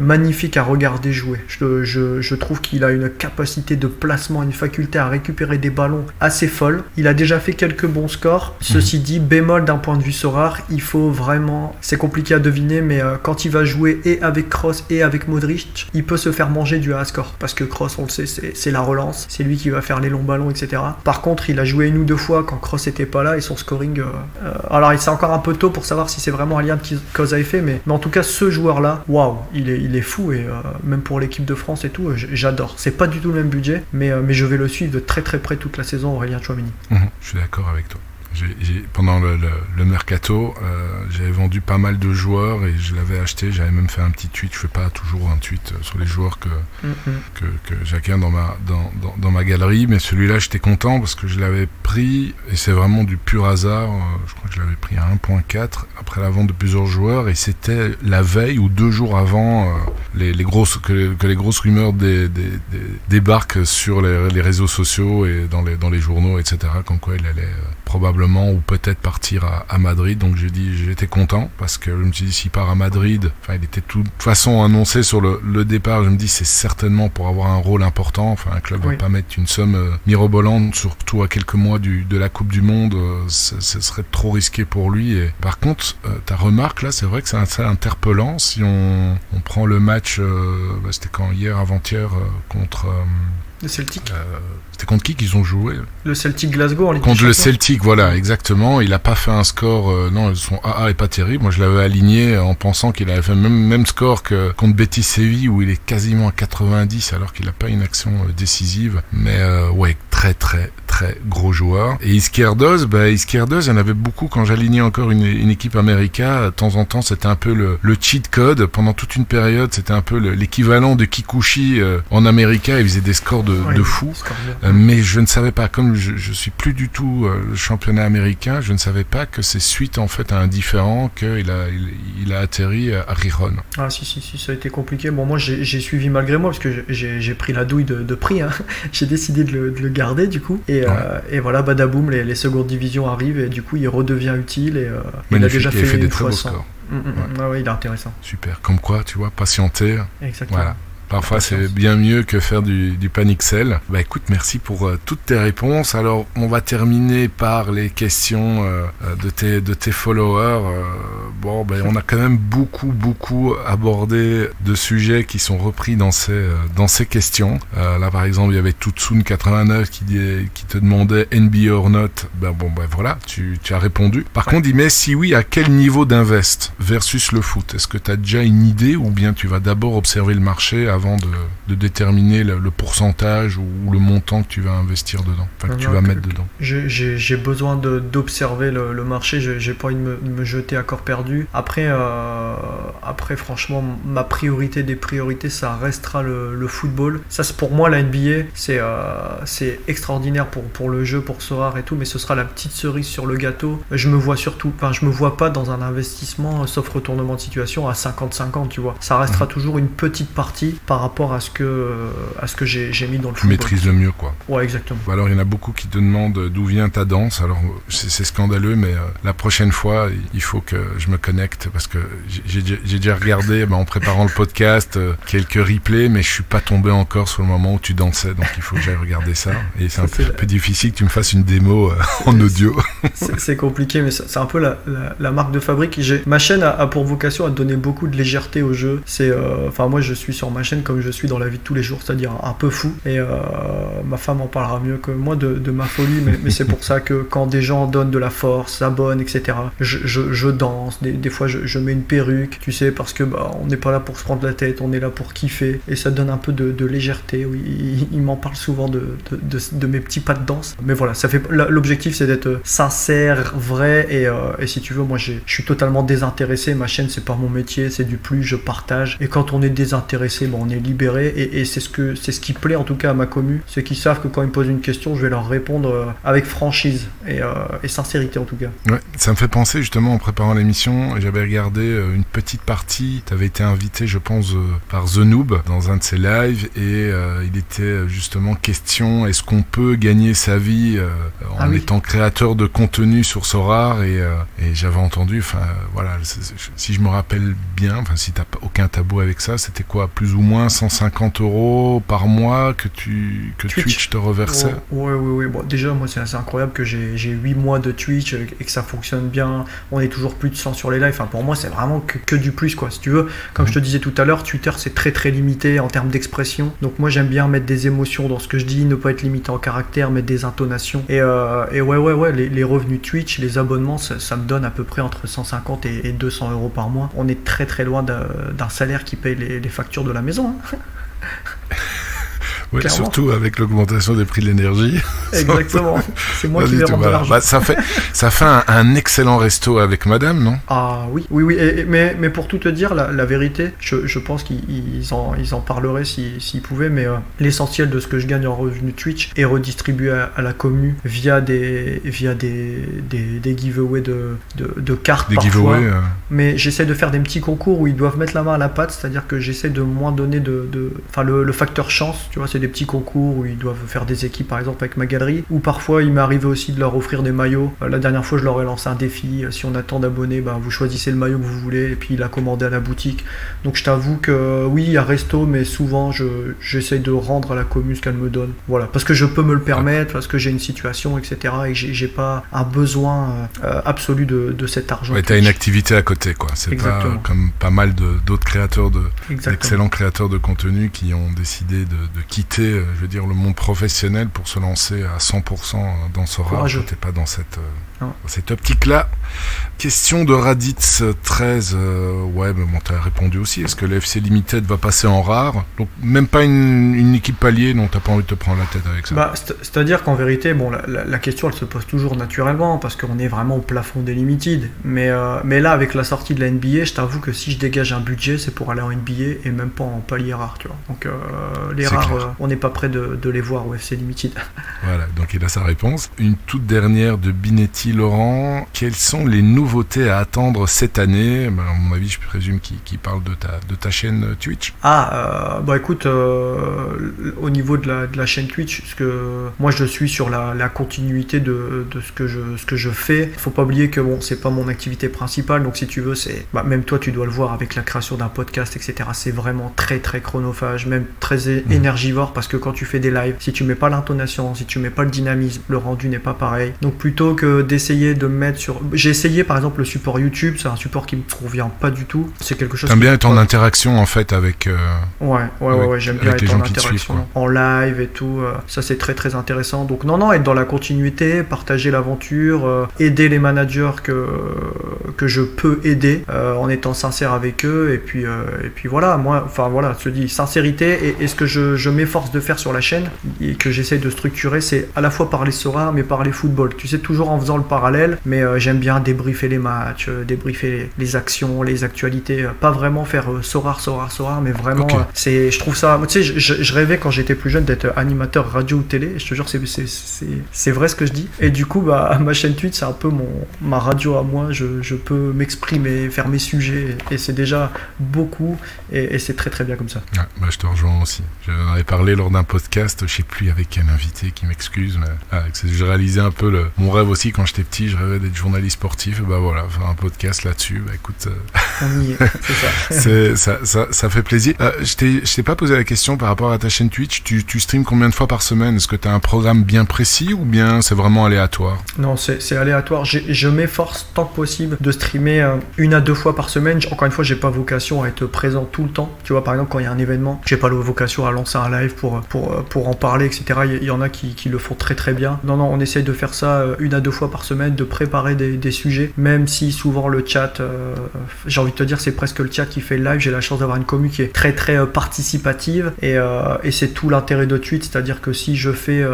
magnifique à regarder jouer. Je trouve qu'il a une capacité de placement, une faculté à récupérer des ballons assez folle. Il a déjà fait quelques bons scores. Ceci dit, bémol d'un point de vue Sorare, il faut vraiment... C'est compliqué à deviner, mais quand il va jouer et avec Kroos et avec Modric, il peut se faire manger du à score. Parce que Kroos, on le sait, c'est la relance. C'est lui qui va faire les longs ballons, etc. Par contre, il a joué 1 ou 2 fois quand Kroos n'était pas là et son scoring... alors, c'est encore un peu tôt pour savoir si c'est vraiment un lien de cause à effet, mais en tout cas, ce joueur-là, waouh, il est fou. Et même pour l'équipe de France et tout, j'adore. C'est pas du tout le même budget, mais je vais le suivre de très très près toute la saison, Aurélien Tchouaméni. Je suis d'accord avec toi. Pendant le mercato, j'avais vendu pas mal de joueurs et je l'avais acheté. J'avais même fait un petit tweet. Je fais pas toujours un tweet sur les joueurs que j'acquiers dans ma galerie, mais celui-là j'étais content parce que je l'avais pris et c'est vraiment du pur hasard. Je crois que je l'avais pris à 1.4 après la vente de plusieurs joueurs et c'était la veille ou 2 jours avant que les grosses rumeurs débarquent sur les réseaux sociaux et dans les journaux, etc. Comme quoi il allait probablement ou peut-être partir à Madrid. Donc j'étais content parce que je me suis dit s'il part à Madrid, enfin il était de toute façon annoncé sur le départ, je me dis c'est certainement pour avoir un rôle important. Enfin un club va pas mettre une somme mirobolante, surtout à quelques mois de la Coupe du Monde, ce serait trop risqué pour lui. Et par contre ta remarque là, c'est vrai que c'est assez interpellant si on prend le match, c'était quand hier avant-hier contre le Celtic. C'était contre qui qu'ils ont joué? Le Celtic Glasgow en Ligue Contre des le Champions. Celtic, voilà, exactement. Il a pas fait un score, non, son AA est pas terrible. Moi, je l'avais aligné en pensant qu'il avait fait le même score que contre Betis Séville, où il est quasiment à 90, alors qu'il a pas une action décisive. Mais ouais, très gros joueur. Et Izquierdoz, il y en avait beaucoup quand j'alignais encore une équipe América. De temps en temps, c'était un peu le cheat code. Pendant toute une période, c'était un peu l'équivalent de Kikuchi en América. Il faisait des scores de fou. Mais je ne savais pas, comme je suis plus du tout le championnat américain, je ne savais pas que c'est suite en fait à un différend qu'il a atterri à Rijon. Ah si, ça a été compliqué. Bon, moi j'ai suivi malgré moi parce que j'ai pris la douille de prix. Hein. J'ai décidé de le garder du coup. Et voilà, badaboum, les secondes divisions arrivent et du coup il redevient utile et il a déjà fait des une très fois beaux 100. scores. Ouais, il est intéressant. Super, comme quoi, tu vois, patienter. Exactement. Voilà. Parfois, c'est bien mieux que faire du panic-sell. Bah écoute, merci pour toutes tes réponses. Alors, on va terminer par les questions de tes followers. On a quand même beaucoup abordé de sujets qui sont repris dans ces questions. Là, par exemple, il y avait Tutsun89 qui te demandait NBA or not. Voilà, tu as répondu. Par contre, il met si oui, à quel niveau d'invest versus le foot? Est-ce que tu as déjà une idée ou bien tu vas d'abord observer le marché avant de déterminer le pourcentage ou le montant que tu vas investir dedans, que tu vas mettre dedans? J'ai besoin d'observer le marché, j'ai pas envie de me jeter à corps perdu. Après, franchement, ma priorité des priorités, ça restera le football. Ça, c'est pour moi, la NBA, c'est extraordinaire pour le jeu, pour Sorare et tout, mais ce sera la petite cerise sur le gâteau. Je me vois pas dans un investissement, sauf retournement de situation, à 50-50, tu vois. Ça restera toujours une petite partie par rapport à ce que j'ai mis dans le football. Tu maîtrises le mieux, quoi. Ouais, exactement. Alors, il y en a beaucoup qui te demandent d'où vient ta danse. Alors, c'est scandaleux, mais la prochaine fois, il faut que je me connecte parce que j'ai déjà regardé, en préparant le podcast, quelques replays, mais je suis pas tombé encore sur le moment où tu dansais, donc il faut que j'aille regarder ça. Et c'est un peu difficile que tu me fasses une démo en audio. C'est compliqué, mais c'est un peu la marque de fabrique. Ma chaîne a pour vocation à donner beaucoup de légèreté au jeu. Moi, je suis sur ma chaîne comme je suis dans la vie de tous les jours, c'est-à-dire un peu fou. Et ma femme en parlera mieux que moi de ma folie, mais c'est pour ça que quand des gens donnent de la force, s'abonnent, etc., je danse. Des fois, je mets une perruque, tu sais, parce que on n'est pas là pour se prendre la tête, on est là pour kiffer. Et ça donne un peu de légèreté. Oui, il m'en parle souvent de mes petits pas de danse. Mais voilà, l'objectif, c'est d'être sincère, vrai. Et si tu veux, moi, je suis totalement désintéressé. Ma chaîne, c'est pas mon métier, c'est du plus, je partage. Et quand on est désintéressé, on est libéré. Et c'est ce qui plaît en tout cas à ma commu, c'est qu'ils savent que quand ils me posent une question, je vais leur répondre avec franchise et sincérité en tout cas. Ouais, ça me fait penser justement en préparant l'émission, j'avais regardé une petite partie, tu avais été invité je pense par The Noob dans un de ses lives et il était justement question, est-ce qu'on peut gagner sa vie en étant créateur de contenu sur Sorare et j'avais entendu, si je me rappelle bien, si t'as aucun tabou avec ça, c'était quoi, plus ou moins 150 € par mois que Twitch te reversait? Oui. Bon, déjà, moi, c'est assez incroyable que j'ai 8 mois de Twitch et que ça fonctionne bien. On est toujours plus de 100 sur les lives. Enfin, pour moi, c'est vraiment que du plus, quoi. Si tu veux, comme je te disais tout à l'heure, Twitter, c'est très limité en termes d'expression. Donc, moi, j'aime bien mettre des émotions dans ce que je dis, ne pas être limité en caractères, mettre des intonations. Et les revenus Twitch, les abonnements, ça me donne à peu près entre 150 et 200 € par mois. On est très loin d'un salaire qui paye les factures de la maison. Hein. Oui, surtout avec l'augmentation des prix de l'énergie. Exactement. C'est moi qui vais rendre de l'argent. Ça fait un excellent resto avec madame, non? Ah oui. Mais pour tout te dire, la vérité, je pense qu'ils en parleraient s'ils pouvaient, mais l'essentiel de ce que je gagne en revenu Twitch est redistribué à la commu via des giveaways de cartes des parfois. Giveaways, Mais j'essaie de faire des petits concours où ils doivent mettre la main à la pâte, c'est-à-dire que j'essaie de moins donner le facteur chance, tu vois, c'est des petits concours où ils doivent faire des équipes par exemple avec ma galerie, ou parfois il m'est arrivé aussi de leur offrir des maillots. La dernière fois je leur ai lancé un défi, si on a tant d'abonnés, vous choisissez le maillot que vous voulez et puis il a commandé à la boutique. Donc je t'avoue que oui, il y a resto, mais souvent j'essaie de rendre à la commune ce qu'elle me donne, voilà, parce que je peux me le permettre, parce que j'ai une situation, etc., et que j'ai pas un besoin absolu de cet argent. Ouais, t'as une activité à côté, quoi. C'est pas comme pas mal d'autres créateurs d'excellents créateurs de contenu qui ont décidé de quitter quitter, je veux dire, le monde professionnel pour se lancer à 100% dans Sora. Je n'étais pas dans cette optique-là. Question de Raditz13, ouais, mais bon, tu as répondu aussi. Est-ce que le FC Limited va passer en rare? Donc, même pas une équipe palier, non, tu n'as pas envie de te prendre la tête avec ça. C'est-à-dire qu'en vérité, bon, la question, elle se pose toujours naturellement, parce qu'on est vraiment au plafond des Limited. Mais là, avec la sortie de la NBA, je t'avoue que si je dégage un budget, c'est pour aller en NBA et même pas en palier rare, tu vois. Donc, les rares, on n'est pas prêt de les voir au FC Limited. Voilà, donc il a sa réponse. Une toute dernière de Binetti Laurent. Quelles sont les nouveautés à attendre cette année? À mon avis, je présume qu'il parle de ta chaîne Twitch. Écoute, au niveau de la chaîne Twitch, parce que moi je suis sur la continuité de ce que je fais. Faut pas oublier que bon, c'est pas mon activité principale, donc si tu veux, même toi tu dois le voir avec la création d'un podcast, etc. C'est vraiment très très chronophage, même très énergivore, parce que quand tu fais des lives, si tu mets pas l'intonation, si tu mets pas le dynamisme, le rendu n'est pas pareil. Donc plutôt que d'essayer de me mettre sur... J'ai essayé par exemple le support YouTube, c'est un support qui me convient pas du tout. C'est quelque chose... T'aimes bien être en interaction en fait avec... Ouais, j'aime bien être en interaction, en live et tout. Ça c'est très très intéressant. Donc non, être dans la continuité, partager l'aventure, aider les managers que je peux aider en étant sincère avec eux. Et puis voilà, je dis sincérité et ce que je m'efforce de faire sur la chaîne et que j'essaye de structurer, c'est à la fois parler Sora mais parler football. Tu sais, toujours en faisant le parallèle, mais j'aime bien débriefer les matchs, débriefer les actions, les actualités, pas vraiment faire Sora, mais vraiment, je trouve ça, tu sais, je rêvais quand j'étais plus jeune d'être animateur radio ou télé, je te jure, c'est vrai ce que je dis, et du coup, ma chaîne Twitch, c'est un peu ma radio à moi, je peux m'exprimer, faire mes sujets, et c'est déjà beaucoup, et c'est très très bien comme ça. Ouais, je te rejoins aussi. J'en avais parlé lors d'un podcast, je sais plus avec quel invité qui m'excuse, mais je réalisais un peu mon rêve aussi quand j'étais petit, je rêvais d'être journaliste sportif, et voilà, faire un podcast là-dessus, écoute, on y est, c'est ça. Ça fait plaisir. Je t'ai pas posé la question par rapport à ta chaîne Twitch, tu streams combien de fois par semaine? Est-ce que tu as un programme bien précis ou bien c'est vraiment aléatoire? Non, c'est aléatoire. Je m'efforce tant que possible de streamer 1 à 2 fois par semaine. Encore une fois, j'ai pas vocation à être présent tout le temps. Tu vois, par exemple, quand il y a un événement, j'ai pas vocation à lancer un live pour en parler, etc. Il y en a qui le font très très bien. Non, on essaye de faire ça 1 à 2 fois par semaine, de préparer des sujets, même si souvent le chat, j'ai envie de te dire, c'est presque le chat qui fait le live. J'ai la chance d'avoir une commu qui est très très participative et c'est tout l'intérêt de Twitch, c'est-à-dire que si je fais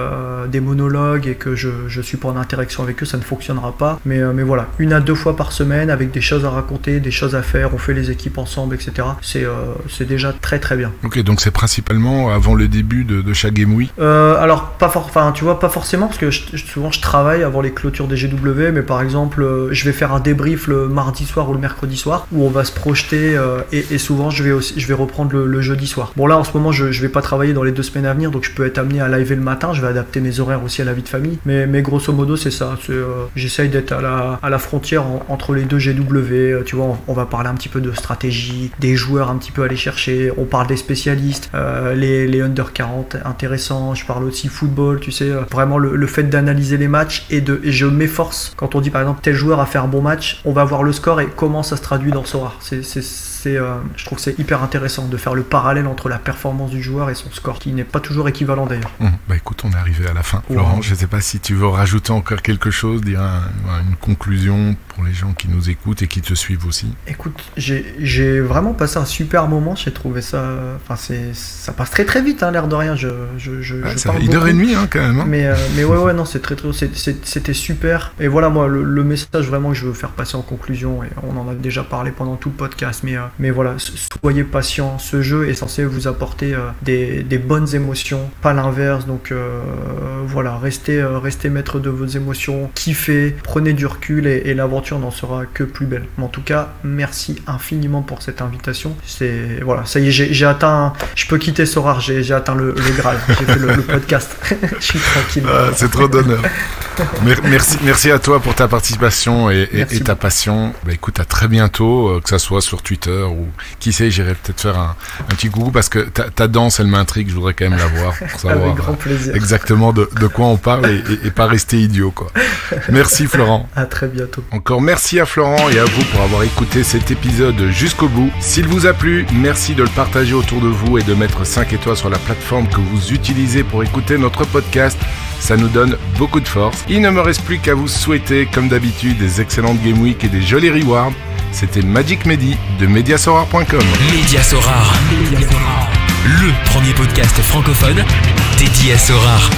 des monologues et que je suis pas en interaction avec eux, ça ne fonctionnera pas, mais voilà, 1 à 2 fois par semaine avec des choses à raconter, des choses à faire, on fait les équipes ensemble, etc. C'est déjà très très bien. Ok, donc c'est principalement avant le début de chaque Game Week? Alors pas forcément, parce que souvent je travaille avant les clôtures des GW, mais par exemple je vais faire un débrief le mardi soir ou le mercredi soir où on va se projeter et souvent je vais reprendre le jeudi soir. Bon, là en ce moment je vais pas travailler dans les 2 semaines à venir, donc je peux être amené à liver le matin, je vais adapter mes horaires aussi à la vie de famille, mais grosso modo c'est ça, j'essaye d'être à la frontière entre les 2 GW, tu vois, on va parler un petit peu de stratégie, des joueurs un petit peu à aller chercher, on parle des spécialistes, les under 40 intéressants, je parle aussi football, tu sais, vraiment le fait d'analyser les matchs et je m'efforce, quand on dit par exemple tel joueur a fait un bon match, on va voir le score et comment ça se traduit dans Sora. Je trouve que c'est hyper intéressant de faire le parallèle entre la performance du joueur et son score, qui n'est pas toujours équivalent d'ailleurs. Écoute, on est arrivé à la fin. Ouais. Laurent, je ne sais pas si tu veux rajouter encore quelque chose, dire une conclusion pour les gens qui nous écoutent et qui te suivent aussi. Écoute, j'ai vraiment passé un super moment, j'ai trouvé ça... ça passe très très vite, l'air de rien. Ça fait 1h30 quand même. Mais ouais, non, c'est très très... C'était super. Et voilà, moi, le message vraiment que je veux faire passer en conclusion, et on en a déjà parlé pendant tout le podcast, mais voilà, soyez patients, ce jeu est censé vous apporter des bonnes émotions, pas l'inverse, donc voilà, restez maître de vos émotions, kiffez, prenez du recul et l'aventure n'en sera que plus belle. Mais en tout cas, merci infiniment pour cette invitation. Voilà, ça y est, j'ai atteint, je peux quitter Sora, j'ai atteint le Graal, j'ai fait le podcast, je suis tranquille. C'est trop d'honneur. Merci à toi pour ta participation et ta beaucoup. passion. Écoute, à très bientôt, que ça soit sur Twitter ou qui sait, j'irai peut-être faire un petit coucou parce que ta danse, elle m'intrigue, je voudrais quand même la voir pour savoir Avec grand plaisir. exactement de quoi on parle et pas rester idiot, quoi. Merci Florent. À très bientôt. Encore merci à Florent et à vous pour avoir écouté cet épisode jusqu'au bout. S'il vous a plu, merci de le partager autour de vous et de mettre 5 étoiles sur la plateforme que vous utilisez pour écouter notre podcast. Ça nous donne beaucoup de force. Il ne me reste plus qu'à vous souhaiter, comme d'habitude, des excellentes Game Week et des jolis rewards. C'était Magic Mehdi de Mediasorar.com. Mediasorar, le premier podcast francophone dédié à Sorar.